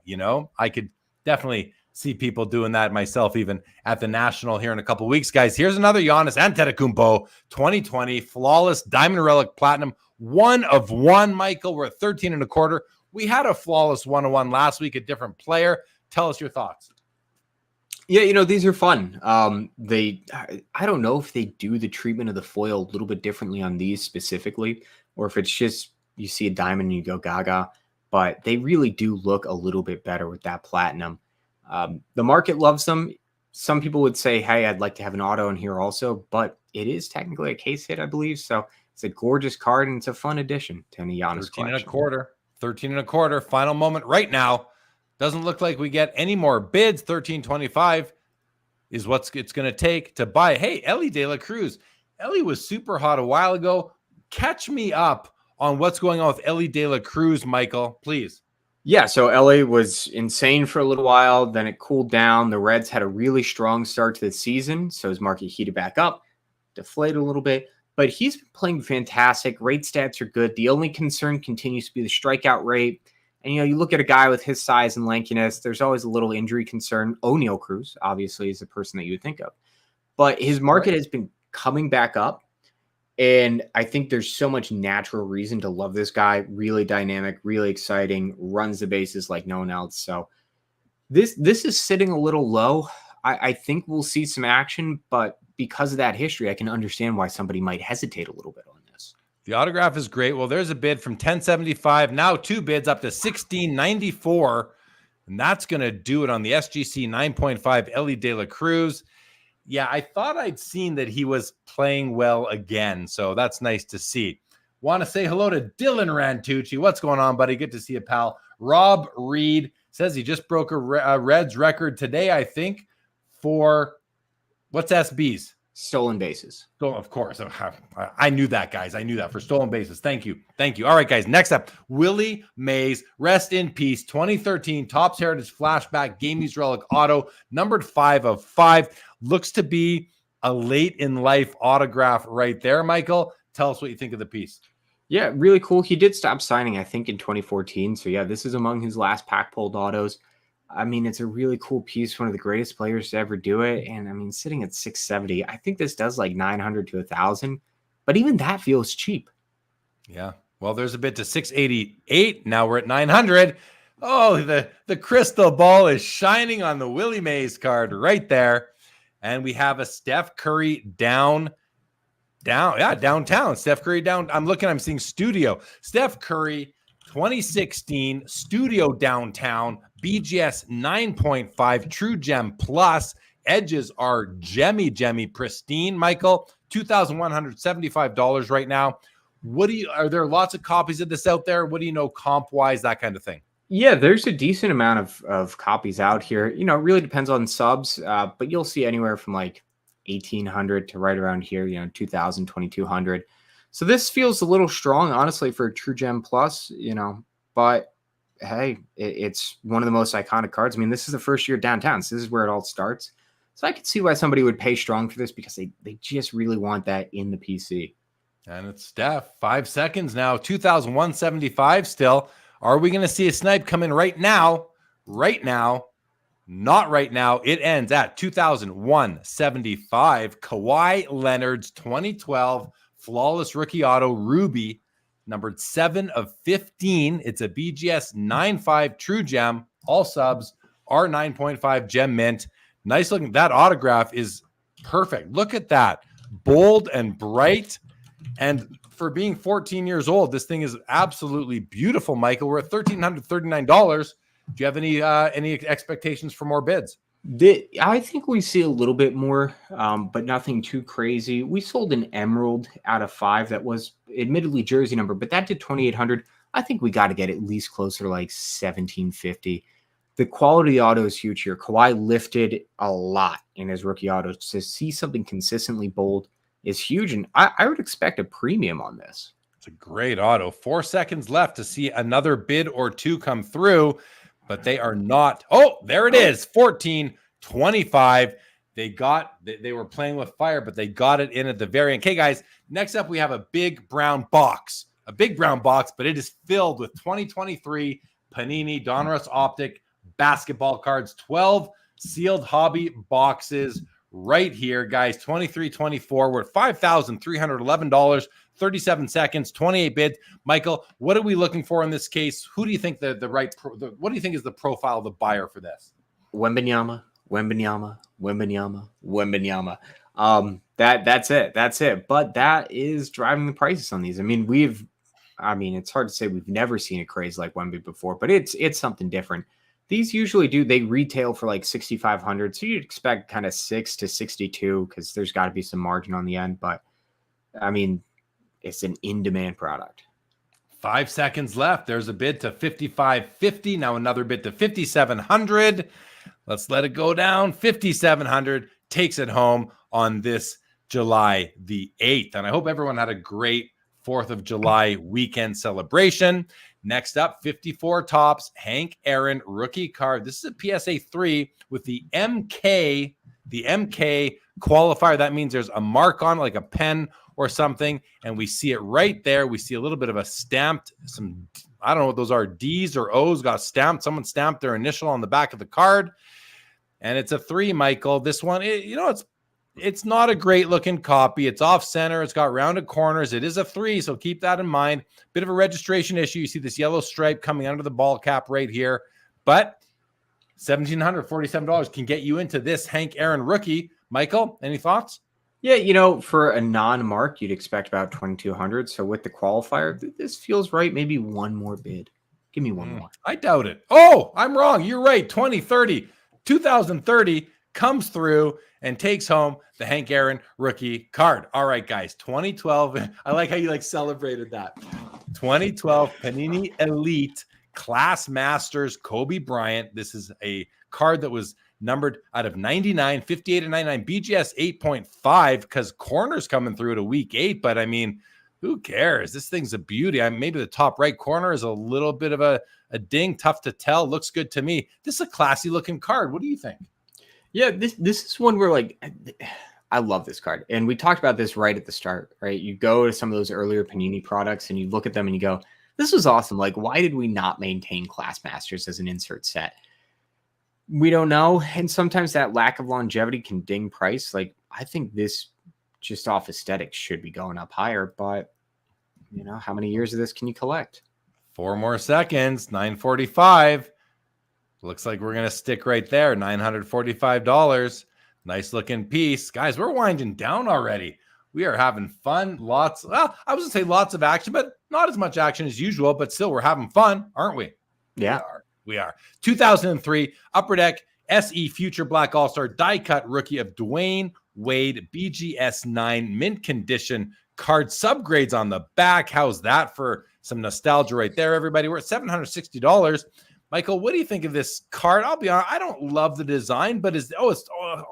I could definitely see people doing that myself, even at the National here in a couple of weeks. Guys, here's another Giannis Antetokounmpo 2020 flawless diamond relic platinum, 1 of 1. Michael, we're at 13 1/4. We had a flawless 1-of-1 last week, a different player. Tell us your thoughts.
Yeah, these are fun. I don't know if they do the treatment of the foil a little bit differently on these specifically, or if it's just you see a diamond and you go gaga, but they really do look a little bit better with that platinum. The market loves them. Some people would say, hey, I'd like to have an auto in here also, but it is technically a case hit, I believe. So it's a gorgeous card and it's a fun addition to any Giannis
13
collection.
1/4. 13 1/4. Final moment right now. Doesn't look like we get any more bids. 13.25 is what it's going to take to buy. Hey, Ellie De La Cruz. Ellie was super hot a while ago. Catch me up on what's going on with Ellie De La Cruz, Michael, please.
Yeah, so LA was insane for a little while. Then it cooled down. The Reds had a really strong start to the season. So his market heated back up, deflated a little bit. But he's been playing fantastic. Rate stats are good. The only concern continues to be the strikeout rate. And, you look at a guy with his size and lankiness, there's always a little injury concern. O'Neal Cruz, obviously, is the person that you would think of. But his market has been coming back up. And I think there's so much natural reason to love this guy. Really dynamic, really exciting, runs the bases like no one else. So this is sitting a little low. I think we'll see some action, but because of that history, I can understand why somebody might hesitate a little bit on this.
The autograph is great. Well, there's a bid from 1075, now 2 bids up to 1694. And that's going to do it on the SGC 9.5 Ellie De La Cruz. Yeah, I thought I'd seen that he was playing well again, so that's nice to see. Want to say hello to Dylan Rantucci. What's going on, buddy? Good to see you, pal. Rob Reed says he just broke a Reds record today, I think, for what's SBs?
Stolen bases.
So, of course. I knew that, guys. I knew that for stolen bases. Thank you. Thank you. All right, guys. Next up, Willie Mays. Rest in peace. 2013 Topps Heritage Flashback Gamey's Relic Auto. Numbered 5 of 5. Looks to be a late in life autograph right there, Michael. Tell us what you think of the piece.
Yeah, really cool. He did stop signing, I think, in 2014. So, yeah, this is among his last pack pulled autos. I mean, it's a really cool piece, one of the greatest players to ever do it. And I mean, sitting at 670, I think this does like 900 to 1,000, but even that feels cheap.
Yeah. Well, there's a bit to 688. Now we're at 900. Oh, the crystal ball is shining on the Willie Mays card right there. And we have a Steph Curry downtown. Steph Curry down. I'm seeing studio. Steph Curry, 2016 studio downtown, BGS 9.5 True Gem Plus. Edges are gemmy pristine. Michael, $2,175 right now. Are there lots of copies of this out there? What do you know comp wise, that kind of thing?
Yeah, there's a decent amount of copies out here. It really depends on subs, but you'll see anywhere from like 1,800 to right around here, 2,000, 2,200. So this feels a little strong, honestly, for a True Gem Plus, but hey, it's one of the most iconic cards. I mean, this is the first year downtown, so this is where it all starts. So I could see why somebody would pay strong for this because they just really want that in the PC.
And it's Steph, 5 seconds now, 2,175 still. Are we going to see a snipe come in right now? Right now. Not right now. It ends at 2,175. Kawhi Leonard's 2012 Flawless Rookie Auto Ruby, numbered 7 of 15. It's a BGS 9.5 True Gem. All subs are 9.5 Gem Mint. Nice looking. That autograph is perfect. Look at that. Bold and bright. And for being 14 years old, this thing is absolutely beautiful, Michael. We're at $1,339. Do you have any expectations for more bids?
I think we see a little bit more, but nothing too crazy. We sold an Emerald out of 5 that was admittedly jersey number, but that did 2,800. I think we got to get at least closer to like 1,750. The quality auto is huge here. Kawhi lifted a lot in his rookie autos. To see something consistently bold is huge, and I would expect a premium on this.
It's a great auto. 4 seconds left to see another bid or two come through, but they are not. Oh, there it is. 14.25. They were playing with fire, but they got it in at the very end. Okay, guys, next up we have a big brown box. A big brown box, but it is filled with 2023 Panini Donruss Optic basketball cards. 12 sealed hobby boxes right here, guys. 23-24. We're at $5,311. 37 seconds, 28 bids. Michael, what are we looking for in this case? Who do you think what do you think is the profile of the buyer for this?
Wembanyama. That's it. But that is driving the prices on these. I mean, it's hard to say we've never seen a craze like Wemby before, but it's something different. These usually they retail for like 6,500. So you'd expect kind of 6 to 62 because there's got to be some margin on the end. But I mean, it's an in-demand product.
5 seconds left. There's a bid to 5,550. Now another bid to 5,700. Let's let it go down. 5,700 takes it home on this July the 8th. And I hope everyone had a great 4th of July weekend celebration. Next up, 54 tops, Hank Aaron rookie card. This is a PSA 3 with the MK qualifier. That means there's a mark on, like a pen or something, and we see it right there. We see a little bit of a stamped, I don't know what those are, D's or O's got stamped. Someone stamped their initial on the back of the card, and it's a 3, Michael. This one, it's not a great looking copy. It's off center. It's got rounded corners. It is a 3, so keep that in mind. Bit of a registration issue. You see this yellow stripe coming under the ball cap right here, but $1,747 can get you into this Hank Aaron rookie. Michael, any thoughts?
Yeah, for a non-mark, you'd expect about 2,200. So with the qualifier, this feels right. Maybe one more bid. Give me one more.
I doubt it. Oh, I'm wrong. You're right. 2030 comes through and takes home the Hank Aaron rookie card. All right, guys, 2012. I like how you celebrated that. 2012 Panini Elite Class Masters Kobe Bryant. This is a card that was numbered out of 99, 58 and 99, BGS 8.5, because corners coming through to week 8. But I mean, who cares? This thing's a beauty. Maybe the top right corner is a little bit of a ding. Tough to tell. Looks good to me. This is a classy looking card. What do you think?
Yeah, this is one where I love this card. And we talked about this right at the start, right? You go to some of those earlier Panini products and you look at them and you go, this was awesome. Why did we not maintain Class Masters as an insert set? We don't know. And sometimes that lack of longevity can ding price. I think this just off aesthetics should be going up higher, but how many years of this can you collect?
4 more seconds, 9:45. Looks like we're going to stick right there, $945. Nice looking piece. Guys, we're winding down already. We are having fun. I was going to say lots of action, but not as much action as usual, but still we're having fun, aren't we?
Yeah.
We are. 2003 Upper Deck SE Future Black All-Star die cut rookie of Dwayne Wade, BGS 9 mint condition card, subgrades on the back. How's that for some nostalgia right there, everybody? We're at $760. Michael, what do you think of this card? I'll be honest, I don't love the design, but it's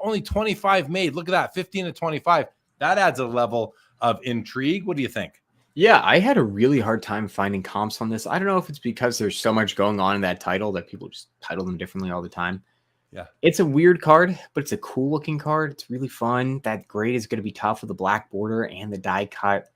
only 25 made. Look at that, 15 to 25. That adds a level of intrigue. What do you think?
Yeah, I had a really hard time finding comps on this. I don't know if it's because there's so much going on in that title that people just title them differently all the time.
Yeah.
It's a weird card, but it's a cool looking card. It's really fun. That grade is going to be tough with the black border and the die cut.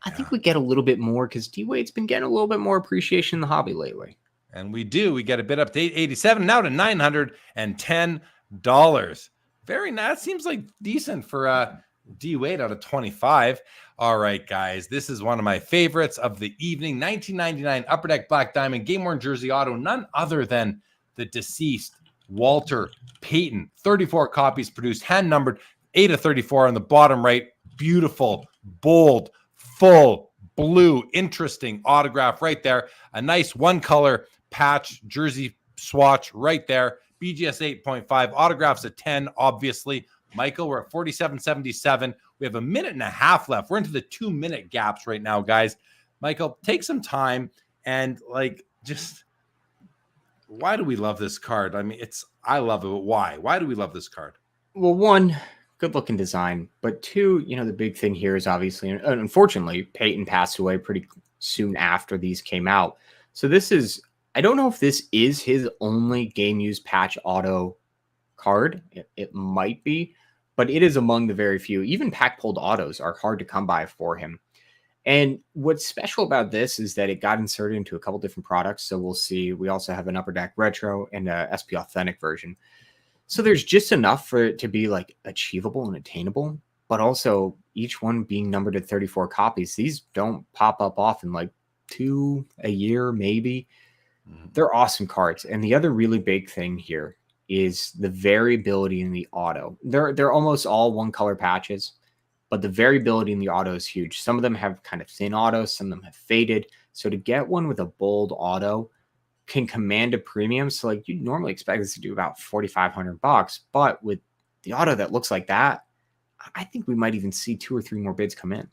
I think we get a little bit more because D-Wade's been getting a little bit more appreciation in the hobby lately.
And we do. We get a bit up to $887, now to $910. Very nice. That seems like decent for D-Wade out of 25. All right, guys. This is one of my favorites of the evening. 1999 Upper Deck Black Diamond game-worn jersey auto. None other than the deceased Walter Payton. 34 copies produced, hand-numbered, 8 of 34 on the bottom right. Beautiful, bold, full, blue, interesting autograph right there. A nice one-color patch jersey swatch right there. BGS 8.5, autographs at 10, obviously. Michael, we're at 47.77. We have a minute and a half left. We're into the 2-minute gaps right now, guys. Michael, take some time and why do we love this card? I mean, I love it, but why? Why do we love this card?
Well, one, good looking design, but two, the big thing here is obviously, unfortunately, Payton passed away pretty soon after these came out. So I don't know if this is his only game used patch auto card. It might be, but it is among the very few. Even pack pulled autos are hard to come by for him. And what's special about this is that it got inserted into a couple different products. So we'll see. We also have an Upper Deck Retro and a SP Authentic version. So there's just enough for it to be achievable and attainable, but also each one being numbered at 34 copies. These don't pop up often, 2 a year, maybe. They're awesome cards. And the other really big thing here is the variability in the auto. They're almost all one color patches, but the variability in the auto is huge. Some of them have kind of thin autos, some of them have faded. So to get one with a bold auto can command a premium. So you'd normally expect this to do about $4,500, but with the auto that looks like that, I think we might even see 2 or 3 more bids come in.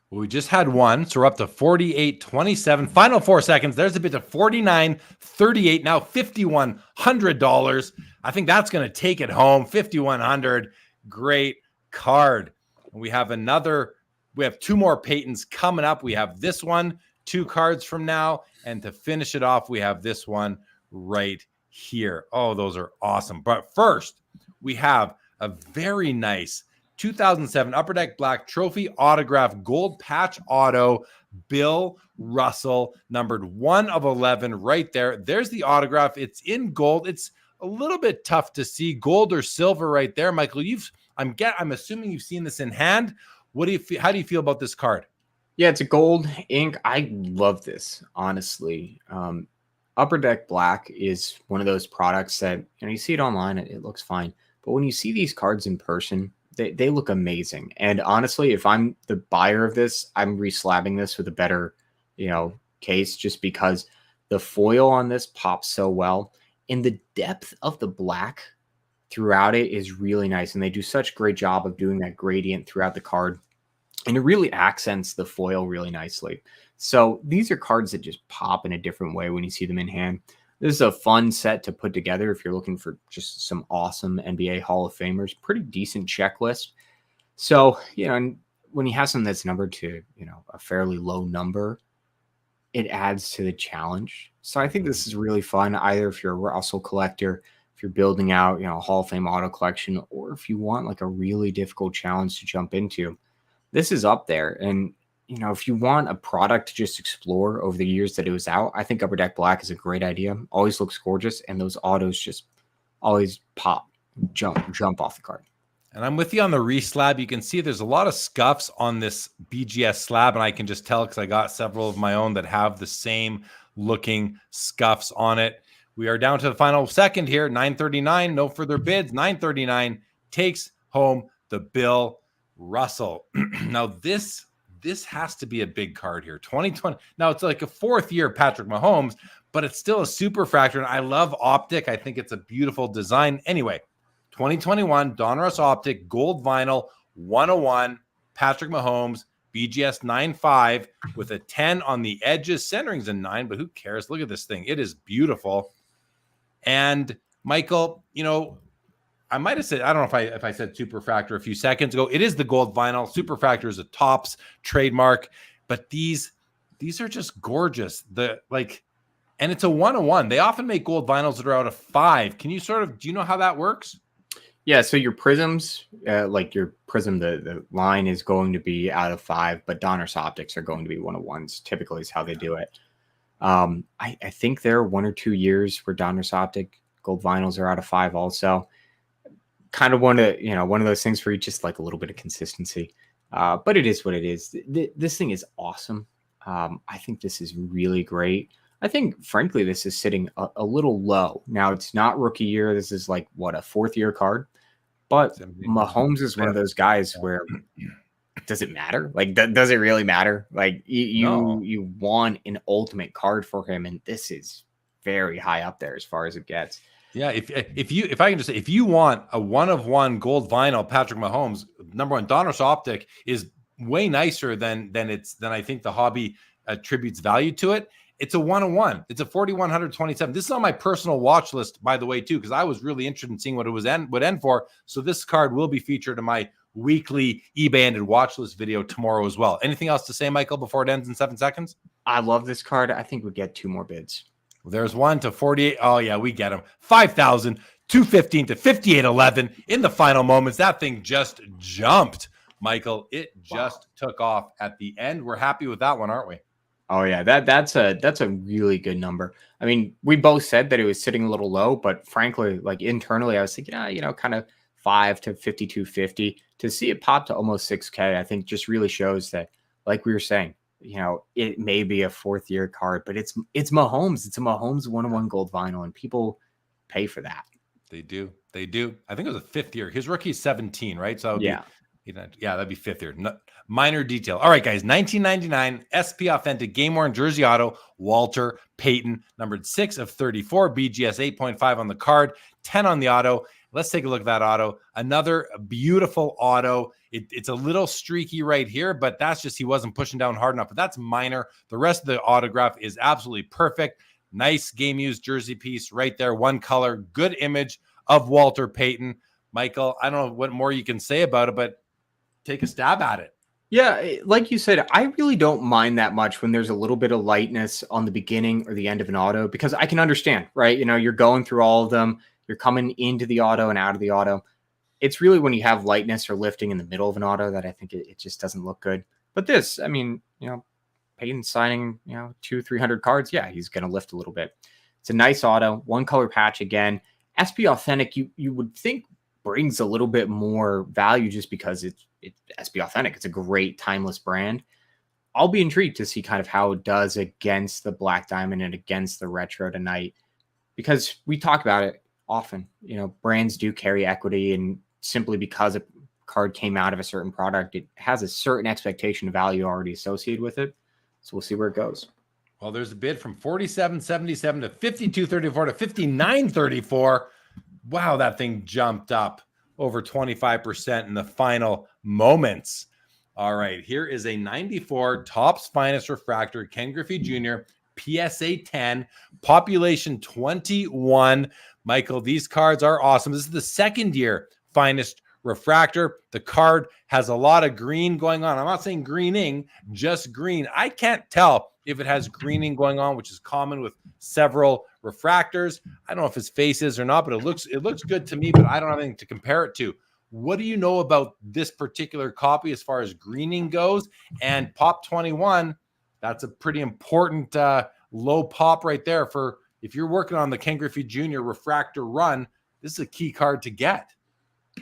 Well, we just had one, so we're up to 48.27. Final 4 seconds. There's a bid to 49.38. Now $5,100. I think that's going to take it home. $5,100. Great card. We have another We have 2 more Paytons coming up. We have this one 2 cards from now. And to finish it off, we have this one right here. Oh, those are awesome. But first, we have a very nice 2007 Upper Deck Black Trophy Autograph Gold Patch Auto Bill Russell, numbered 1 of 11 right there. There's the autograph. It's in gold. It's a little bit tough to see gold or silver right there. Michael, I'm assuming you've seen this in hand. How do you feel about this card?
Yeah, it's a gold ink. I love this, honestly. Upper Deck Black is one of those products that, you see it online, it looks fine. But when you see these cards in person, they look amazing. And honestly, if I'm the buyer of this, I'm reslabbing this with a better, case, just because the foil on this pops so well. And the depth of the black throughout it is really nice. And they do such a great job of doing that gradient throughout the card. And it really accents the foil really nicely. So these are cards that just pop in a different way when you see them in hand. This is a fun set to put together if you're looking for just some awesome NBA Hall of Famers. Pretty decent checklist. So, and when you have something that's numbered to, a fairly low number, it adds to the challenge. So I think this is really fun, either if you're a Russell collector, if you're building out, Hall of Fame auto collection, or if you want like a really difficult challenge to jump into. This is up there. And, if you want a product to just explore over the years that it was out, I think Upper Deck Black is a great idea. Always looks gorgeous. And those autos just always pop, jump off the card.
And I'm with you on the reslab. You can see there's a lot of scuffs on this BGS slab. And I can just tell because I got several of my own that have the same looking scuffs on it. We are down to the final second here. 939, no further bids. 939 takes home the Bill Russell. Now this has to be a big card here. 2020. Now it's like a 4th year Patrick Mahomes, but it's still a super fractor. And I love optic. I think it's a beautiful design. Anyway, 2021 Donruss Optic Gold Vinyl 101 Patrick Mahomes BGS 9.5 with a 10 on the edges. Centering's a 9, but who cares? Look at this thing. It is beautiful. And Michael, I might have said, I don't know if I said super fractor a few seconds ago. It is the gold vinyl. Super fractor is a Topps trademark, but these are just gorgeous. And it's a 101. They often make gold vinyls that are out of 5. Can you do you know how that works?
Yeah. So your prisms, like your prism, the line is going to be out of 5, but Donruss optics are going to be 101s. Typically is how they do it. I think there are 1 or 2 years where Donruss optic gold vinyls are out of 5 also. Kind of one of those things where you just like a little bit of consistency, but it is what it is. This thing is awesome. I think this is really great. I think, frankly, this is sitting a little low. Now, it's not rookie year. This is like, a 4th year card? But Mahomes is one of those guys where, does it matter? Like, does it really matter? Like, you want an ultimate card for him, and this is very high up there as far as it gets.
Yeah, if I can just say, if you want a 1-of-1 gold vinyl Patrick Mahomes, number one, Donruss Optic is way nicer than I think the hobby attributes value to it. It's a 1-of-1. It's a 4,127. This is on my personal watch list, by the way, too, because I was really interested in seeing what it would end for. So this card will be featured in my weekly eBay ended watch list video tomorrow as well. Anything else to say, Michael, before it ends in 7 seconds?
I love this card. I think we get 2 more bids.
There's 1 to 48. Oh, yeah, we get them. 5,000, 215 to 58.11 in the final moments. That thing just jumped, Michael. It just took off at the end. We're happy with that one, aren't we?
Oh, yeah, that's a really good number. I mean, we both said that it was sitting a little low, but frankly, like internally, I was thinking, kind of 5 to 52.50. To see it pop to almost 6K, I think just really shows that, like we were saying, it may be a 4th year card, but it's Mahomes. It's a Mahomes 1-of-1 gold vinyl, and people pay for that.
They do. I think it was a 5th year. His rookie is 17, right? So that'd be 5th year. No, minor detail. All right, guys. 1999 SP Authentic Game Worn Jersey Auto Walter Payton, numbered 6 of 34, BGS 8.5 on the card, 10 on the auto. Let's take a look at that auto. Another beautiful auto. It's a little streaky right here, but that's just he wasn't pushing down hard enough. But that's minor. The rest of the autograph is absolutely perfect. Nice game used jersey piece right there. 1 color. Good image of Walter Payton. Michael, I don't know what more you can say about it, but take a stab at it.
Yeah, like you said, I really don't mind that much when there's a little bit of lightness on the beginning or the end of an auto, because I can understand, right? You're going through all of them, you're coming into the auto and out of the auto. It's really when you have lightness or lifting in the middle of an auto that I think it just doesn't look good. But this, I mean, Payton signing, 200-300 cards. Yeah, he's going to lift a little bit. It's a nice auto, one color patch again. SP Authentic, you would think brings a little bit more value just because it's SP Authentic. It's a great timeless brand. I'll be intrigued to see kind of how it does against the Black Diamond and against the Retro tonight, because we talk about it often. Brands do carry equity, and simply because a card came out of a certain product, it has a certain expectation of value already associated with it. So we'll see where it goes.
Well, there's a bid from 47.77 to 52.34 to 59.34. Wow, that thing jumped up over 25% in the final moments. All right, here is a 94 Topps Finest Refractor, Ken Griffey Jr., PSA 10, population 21. Michael, these cards are awesome. This is the second year Finest Refractor. The card has a lot of green going on. I'm not saying greening, just green. I can't tell if it has greening going on, which is common with several refractors. I don't know if his face is or not, but it looks good to me, but I don't have anything to compare it to. What do you know about this particular copy as far as greening goes? And Pop 21, that's a pretty important low pop right there for if you're working on the Ken Griffey Jr. refractor run. This is a key card to get.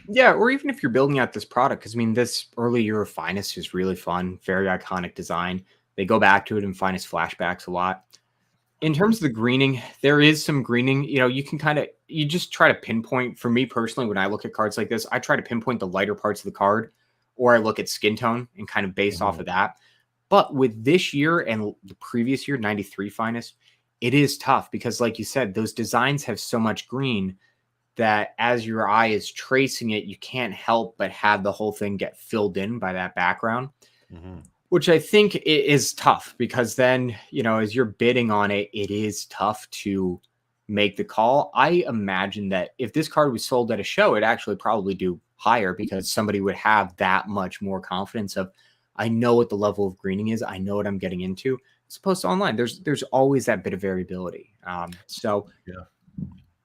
Yeah, or even if you're building out this product, because this early year of Finest is really fun, very iconic design. They go back to it in Finest flashbacks a lot. In terms of the greening, there is some greening. You can you just try to pinpoint. For me personally, when I look at cards like this, I try to pinpoint the lighter parts of the card, or I look at skin tone and kind of base off of that. But with this year and the previous year, 93 Finest, it is tough because, like you said, those designs have so much green that as your eye is tracing it, you can't help but have the whole thing get filled in by that background, which I think is tough because then, as you're bidding on it, it is tough to make the call. I imagine that if this card was sold at a show, it'd actually probably do higher because somebody would have that much more confidence of, I know what the level of greening is. I know what I'm getting into. As opposed to online, there's always that bit of variability.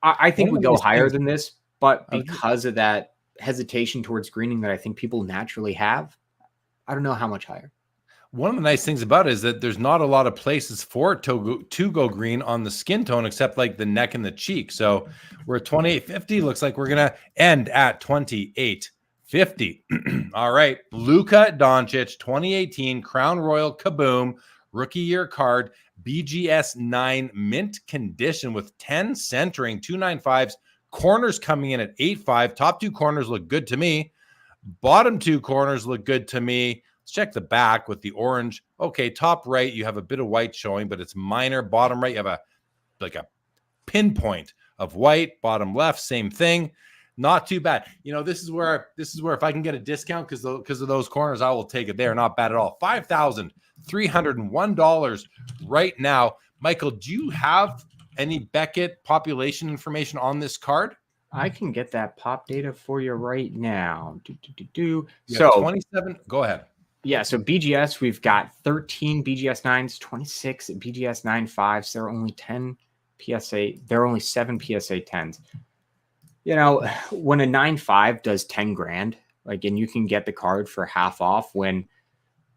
I think we go higher than this, but because of that hesitation towards greening that I think people naturally have, I don't know how much higher.
One of the nice things about it is that there's not a lot of places for it to go green on the skin tone, except like the neck and the cheek. So we're at 28.50. Looks like we're going to end at 28.50. All right. Luka Doncic, 2018 Crown Royal Kaboom, rookie year card, BGS 9 mint condition with 10 centering, 295s, corners coming in at 8.5. Top two corners look good to me. Bottom two corners look good to me. Let's check the back with the orange. Okay, top right, you have a bit of white showing, but it's minor. Bottom right, you have a pinpoint of white. Bottom left, same thing. Not too bad. This is where if I can get a discount because of those corners, I will take it. They are not bad at all. $5,301 right now. Michael, do you have any Beckett population information on this card?
I can get that pop data for you right now.
So 27. Go ahead.
Yeah, so BGS, we've got 13 BGS 9s, 26 BGS 9.5s. There are only 10 PSA. There are only 7 PSA 10s. When a 9.5 does 10 grand, and you can get the card for half off when,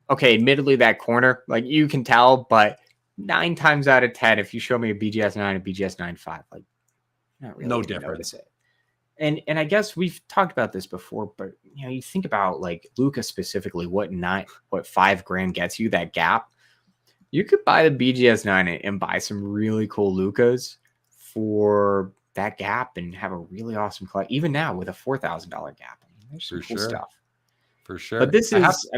okay, admittedly that corner, you can tell, but 9 times out of 10, if you show me a BGS 9 and a BGS 9.5, not really
no difference.
And I guess we've talked about this before, but you think about Luka specifically, what $5,000 gets you, that gap. You could buy the BGS 9 and buy some really cool Lukas for that gap and have a really awesome collect. Even now with a $4,000 gap, there's some cool stuff
for sure.
But this is,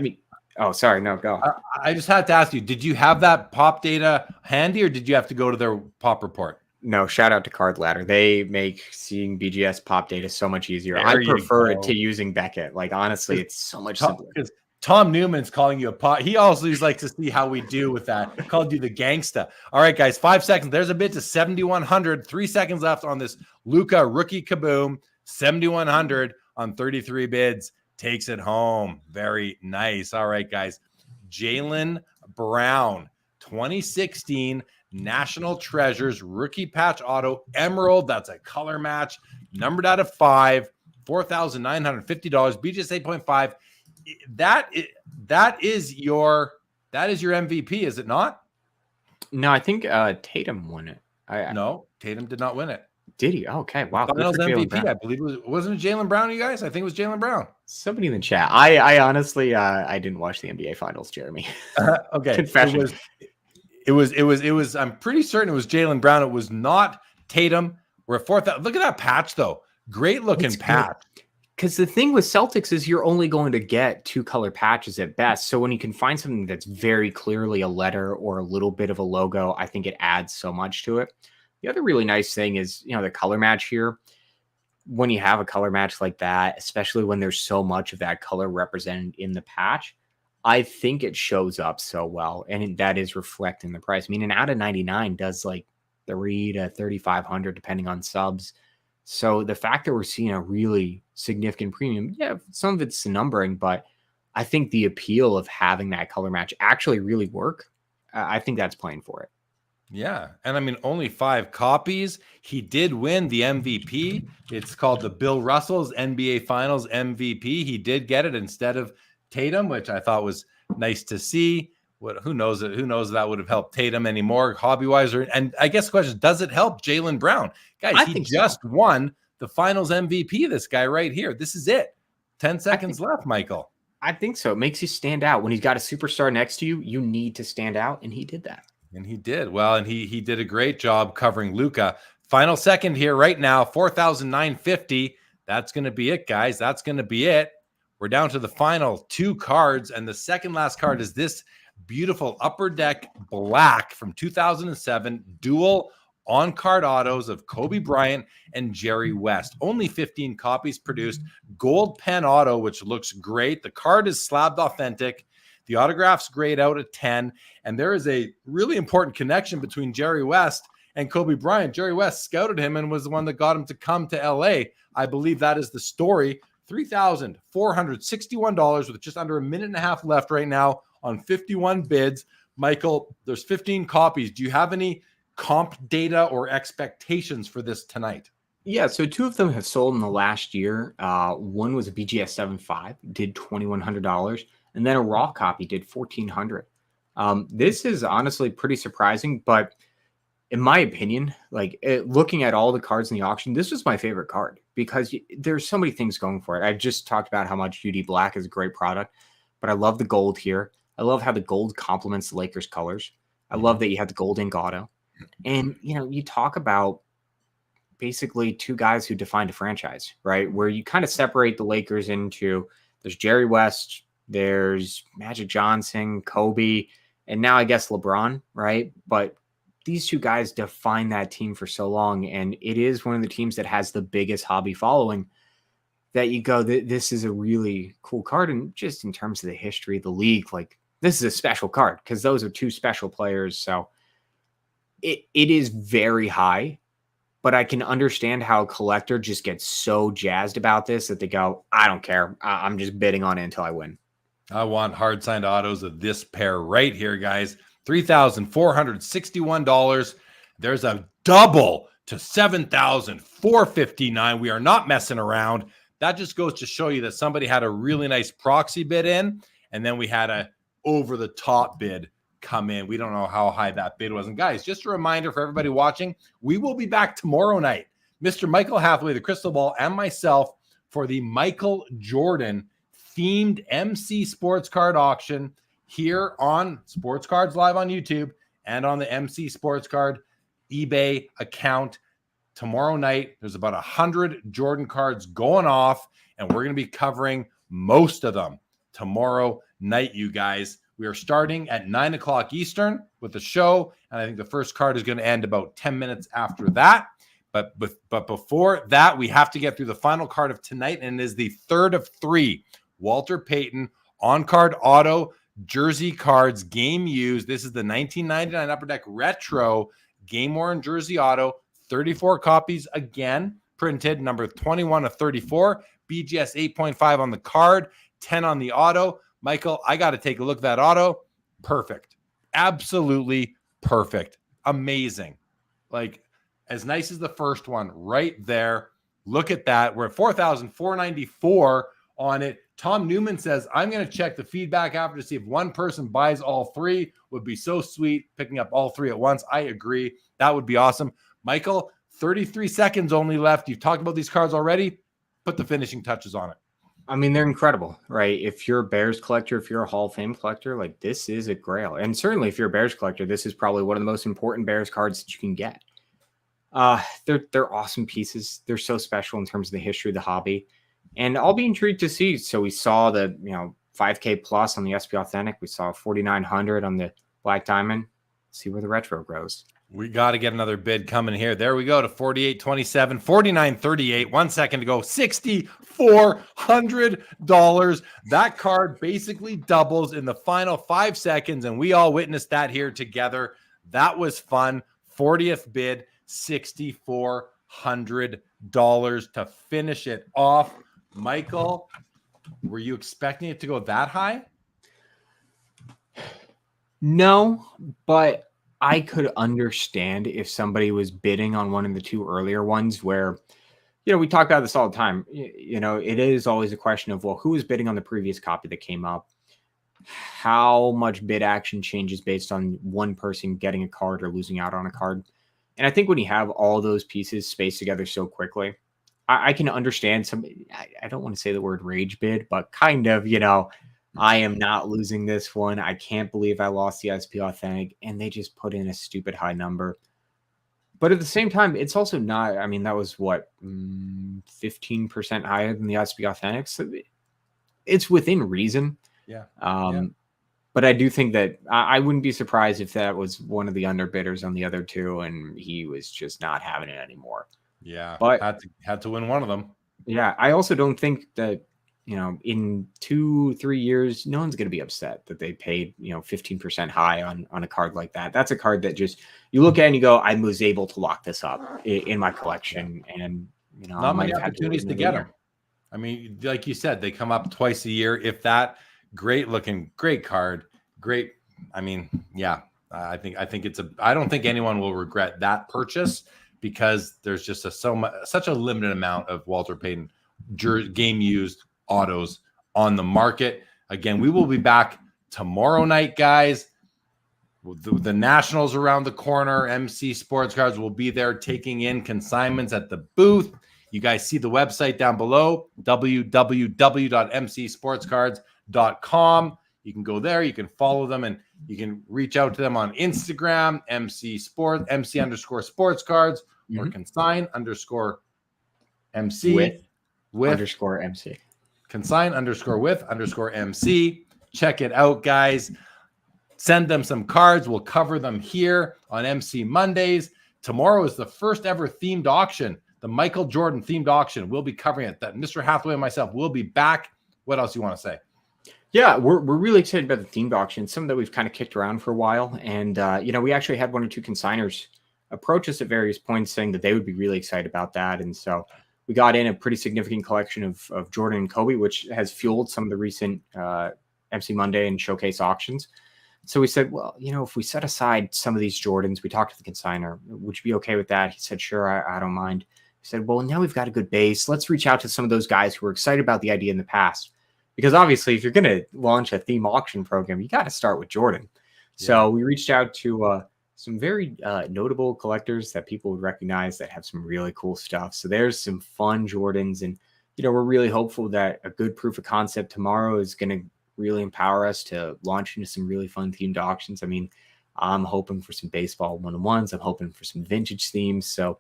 oh, sorry, no, go.
I just had to ask you, did you have that pop data handy, or did you have to go to their pop report?
No, shout out to Card Ladder. They make seeing BGS pop data so much easier. I prefer it to using Beckett. Honestly, it's so much simpler.
Tom Newman's calling you a pot. He also likes to see how we do with that. Called you the gangsta. All right, guys, 5 seconds. There's a bid to 7,100. 3 seconds left on this Luka rookie Kaboom. 7,100 on 33 bids. takes it home. Very nice. All right, guys. Jaylen Brown, 2016 National Treasures rookie patch auto emerald. That's a color match, numbered out of 5, $4,950. BGS 8.5. That is your MVP, is it not?
No, I think Tatum won it.
No, Tatum did not win it.
Did he? Okay, wow.
Finals MVP, I believe wasn't it Jaylen Brown, you guys? I think it was Jaylen Brown.
Somebody in the chat. I honestly I didn't watch the NBA finals, Jeremy.
Okay.
Confession.
It was I'm pretty certain it was Jaylen Brown. It was not Tatum. We're at 4th. Look at that patch though. Great looking patch.
Because the thing with Celtics is you're only going to get 2 color patches at best. So when you can find something that's very clearly a letter or a little bit of a logo, I think it adds so much to it. The other really nice thing is, the color match here. When you have a color match like that, especially when there's so much of that color represented in the patch, I think it shows up so well. And that is reflecting the price. I mean, an out of 99 does like $3,000 to $3,500 depending on subs. So the fact that we're seeing a really significant premium, yeah, some of it's the numbering, but I think the appeal of having that color match actually really work. I think that's playing for it.
Yeah. And I mean, only 5 copies. He did win the MVP. It's called the Bill Russell's NBA Finals MVP. He did get it instead of Tatum, which I thought was nice to see. Who knows it? Who knows that would have helped Tatum anymore, hobby-wise? And I guess the question is, does it help Jaylen Brown? Guys, he just won the Finals MVP, this guy right here. This is it. 10 seconds left, Michael.
I think so. It makes you stand out. When he's got a superstar next to you, you need to stand out, and he did that.
And he did. Well, and he did a great job covering Luka. Final second here right now, 4,950. That's going to be it, guys. That's going to be it. We're down to the final 2 cards, and the second last card is this beautiful Upper Deck Black from 2007, dual on-card autos of Kobe Bryant and Jerry West. Only 15 copies produced. Gold pen auto, which looks great. The card is slabbed authentic. The autograph's grayed out at 10, and there is a really important connection between Jerry West and Kobe Bryant. Jerry West scouted him and was the one that got him to come to LA. I believe that is the story. $3,461 with just under a minute and a half left right now on 51 bids. Michael, there's 15 copies. Do you have any comp data or expectations for this tonight?
Yeah, so 2 of them have sold in the last year. One was a BGS 7.5, did $2,100, and then a raw copy did $1,400. This is honestly pretty surprising, but in my opinion, looking at all the cards in the auction, this was my favorite card because there's so many things going for it. I just talked about how much UD Black is a great product, but I love the gold here. I love how the gold complements the Lakers colors. I love that you have the gold ink auto. And, you talk about basically 2 guys who defined a franchise, right? Where you kind of separate the Lakers into there's Jerry West, there's Magic Johnson, Kobe, and now I guess LeBron, right? But these 2 guys define that team for so long, and it is one of the teams that has the biggest hobby following that you go, this is a really cool card. And just in terms of the history of the league, this is a special card because those are 2 special players. So it is very high, but I can understand how a collector just gets so jazzed about this that they go, I don't care. I'm just bidding on it until I win.
I want hard signed autos of this pair right here, guys. $3,461. There's a double to $7,459. We are not messing around. That just goes to show you that somebody had a really nice proxy bid in, and then we had a over the top bid come in. We don't know how high that bid was. And guys, just a reminder for everybody watching, we will be back tomorrow night. Mr. Michael Hathaway, the Crystal Ball, and myself for the Michael Jordan themed MC Sports Card auction here on Sports Cards Live on YouTube and on the MC Sports Card eBay account. Tomorrow night, there's about 100 Jordan cards going off, and we're going to be covering most of them tomorrow night, you guys. We are starting at 9 o'clock Eastern with the show, and I think the first card is going to end about 10 minutes after that. But before that, we have to get through the final card of tonight, and it is the third of 3 Walter Payton on-card auto jersey cards, game used. This is the 1999 Upper Deck Retro game-worn jersey auto, 34 copies again, printed, number 21 of 34. BGS 8.5 on the card, 10 on the auto. Michael, I got to take a look at that auto. Perfect. Absolutely perfect. Amazing. Like, as nice as the first one right there. Look at that. We're at 4,494 on it. Tom Newman says, I'm going to check the feedback after to see if one person buys all three. Would be so sweet, picking up all three at once. I agree. That would be awesome. Michael, 33 seconds only left. You've talked about these cards already. Put the finishing touches on it.
I mean, they're incredible, right? If you're a Bears collector, if you're a Hall of Fame collector, like, this is a grail. And certainly if you're a Bears collector, this is probably one of the most important Bears cards that you can get. They're awesome pieces. They're so special in terms of the history of the hobby. And I'll be intrigued to see. So we saw the 5K plus on the SP Authentic. We saw 4,900 on the Black Diamond. See where the retro grows.
We got to get another bid coming here. There we go to 48.27, 49.38. 1 second to go. $6,400. That card basically doubles in the final 5 seconds, and we all witnessed that here together. That was fun. 40th bid, $6,400 to finish it off. Michael, were you expecting it to go that high?
No, but I could understand if somebody was bidding on one of the two earlier ones where, we talk about this all the time. It is always a question of, well, who was bidding on the previous copy that came up? How much bid action changes based on one person getting a card or losing out on a card? And I think when you have all those pieces spaced together so quickly, I can understand some, I don't want to say the word rage bid, but kind of, I am not losing this one. I can't believe I lost the SP Authentic, and they just put in a stupid high number. But at the same time, it's also not, I mean, that was what, 15% higher than the SP Authentic. So it's within reason.
Yeah.
But I do think that I wouldn't be surprised if that was one of the underbidders on the other two, and he was just not having it anymore.
Yeah.
But
had to win one of them.
Yeah. I also don't think that, in 2-3 years, no one's going to be upset that they paid, 15% high on a card like that. That's a card that just, you look at and you go, I was able to lock this up in my collection. And,
not many opportunities to get them. I mean, like you said, they come up twice a year. If that, great looking, great card, great. I mean, yeah, I think I don't think anyone will regret that purchase because there's just such a limited amount of Walter Payton game used autos on the market. Again, we will be back tomorrow night, guys. The Nationals around the corner. MC Sports Cards will be there taking in consignments at the booth. You guys see the website down below, www.mcsportscards.com. You can go there. You can follow them, and you can reach out to them on Instagram, MC_sports cards, or consign_MC with
_MC.
Consign_with_MC. Check it out, guys. Send them some cards. We'll cover them here on MC Mondays. Tomorrow is the first ever themed auction, the Michael Jordan themed auction. We'll be covering it. That Mr. Hathaway and myself will be back. What else do you want to say?
Yeah, we're really excited about the themed auction. Something that we've kind of kicked around for a while. And, we actually had 1 or 2 consigners approach us at various points saying that they would be really excited about that. And so we got in a pretty significant collection of Jordan and Kobe, which has fueled some of the recent MC Monday and Showcase auctions. So we said, well, if we set aside some of these Jordans, we talked to the consigner, would you be okay with that? He said, sure, I don't mind. He said, well, now we've got a good base. Let's reach out to some of those guys who were excited about the idea in the past. Because obviously, if you're going to launch a theme auction program, you got to start with Jordan. Yeah. So we reached out to some very notable collectors that people would recognize that have some really cool stuff. So there's some fun Jordans. And, we're really hopeful that a good proof of concept tomorrow is going to really empower us to launch into some really fun themed auctions. I mean, I'm hoping for some baseball 1-on-1s. I'm hoping for some vintage themes. So,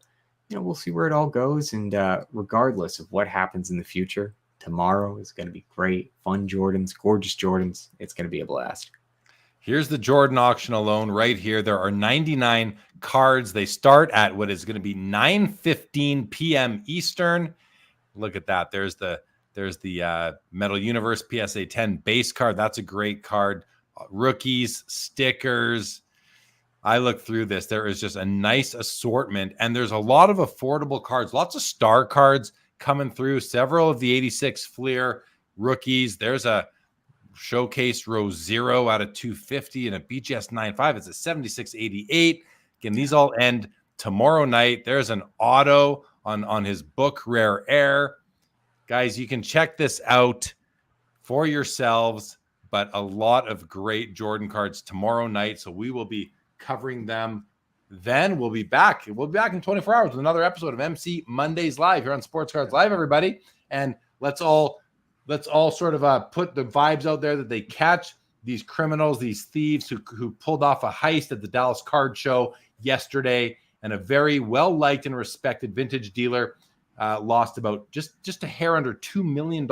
we'll see where it all goes. And regardless of what happens in the future, tomorrow is going to be great. Fun Jordans, gorgeous Jordans. It's going to be a blast.
Here's the Jordan auction alone right here. There are 99 cards. They start at what is going to be 9:15 p.m. Eastern. Look at that. There's the Metal Universe PSA 10 base card. That's a great card. Rookies, stickers. I look through this. There is just a nice assortment, and there's a lot of affordable cards, lots of star cards coming through. Several of the 86 Fleer rookies. There's a showcase row 0 out of 250 and a BGS 95. It's a 7688. Again, these all end tomorrow night. There's an auto on his book, Rare Air. Guys, you can check this out for yourselves, but a lot of great Jordan cards tomorrow night. So we will be covering them. Then we'll be back. We'll be back in 24 hours with another episode of MC Mondays Live here on Sports Cards Live, everybody. And let's all sort of put the vibes out there that they catch these criminals, these thieves who pulled off a heist at the Dallas Card Show yesterday, and a very well-liked and respected vintage dealer lost about just a hair under $2 million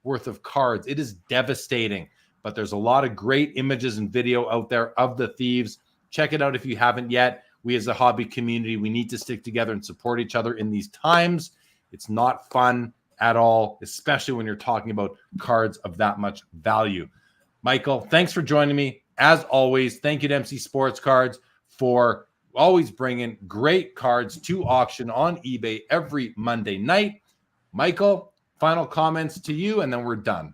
worth of cards. It is devastating, but there's a lot of great images and video out there of the thieves. Check it out if you haven't yet. We as a hobby community, we need to stick together and support each other in these times. It's not fun at all, especially when you're talking about cards of that much value. Michael, thanks for joining me. As always, thank you to MC Sports Cards for always bringing great cards to auction on eBay every Monday night. Michael, final comments to you, and then we're done.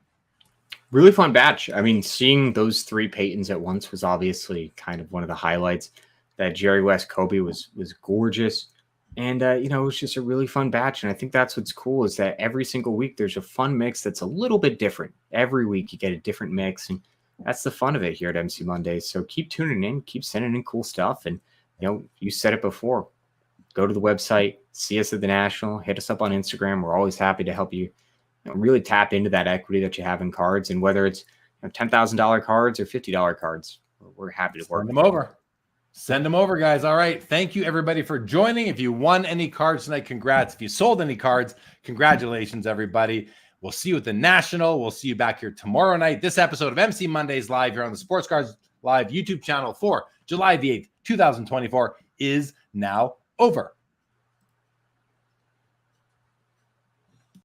Really fun batch. I mean, seeing those 3 Paytons at once was obviously kind of one of the highlights. That Jerry West Kobe was gorgeous. And, it was just a really fun batch. And I think that's what's cool is that every single week there's a fun mix that's a little bit different. Every week you get a different mix. And that's the fun of it here at MC Mondays. So keep tuning in, keep sending in cool stuff. And, you said it before. Go to the website, see us at the National, hit us up on Instagram. We're always happy to help you, really tap into that equity that you have in cards. And whether it's $10,000 cards or $50 cards, we're happy to work
them over. Send them over, guys. All right. Thank you, everybody, for joining. If you won any cards tonight, congrats. If you sold any cards, congratulations, everybody. We'll see you at the National. We'll see you back here tomorrow night. This episode of MC Mondays Live here on the Sports Cards Live YouTube channel for July the 8th, 2024 is now over.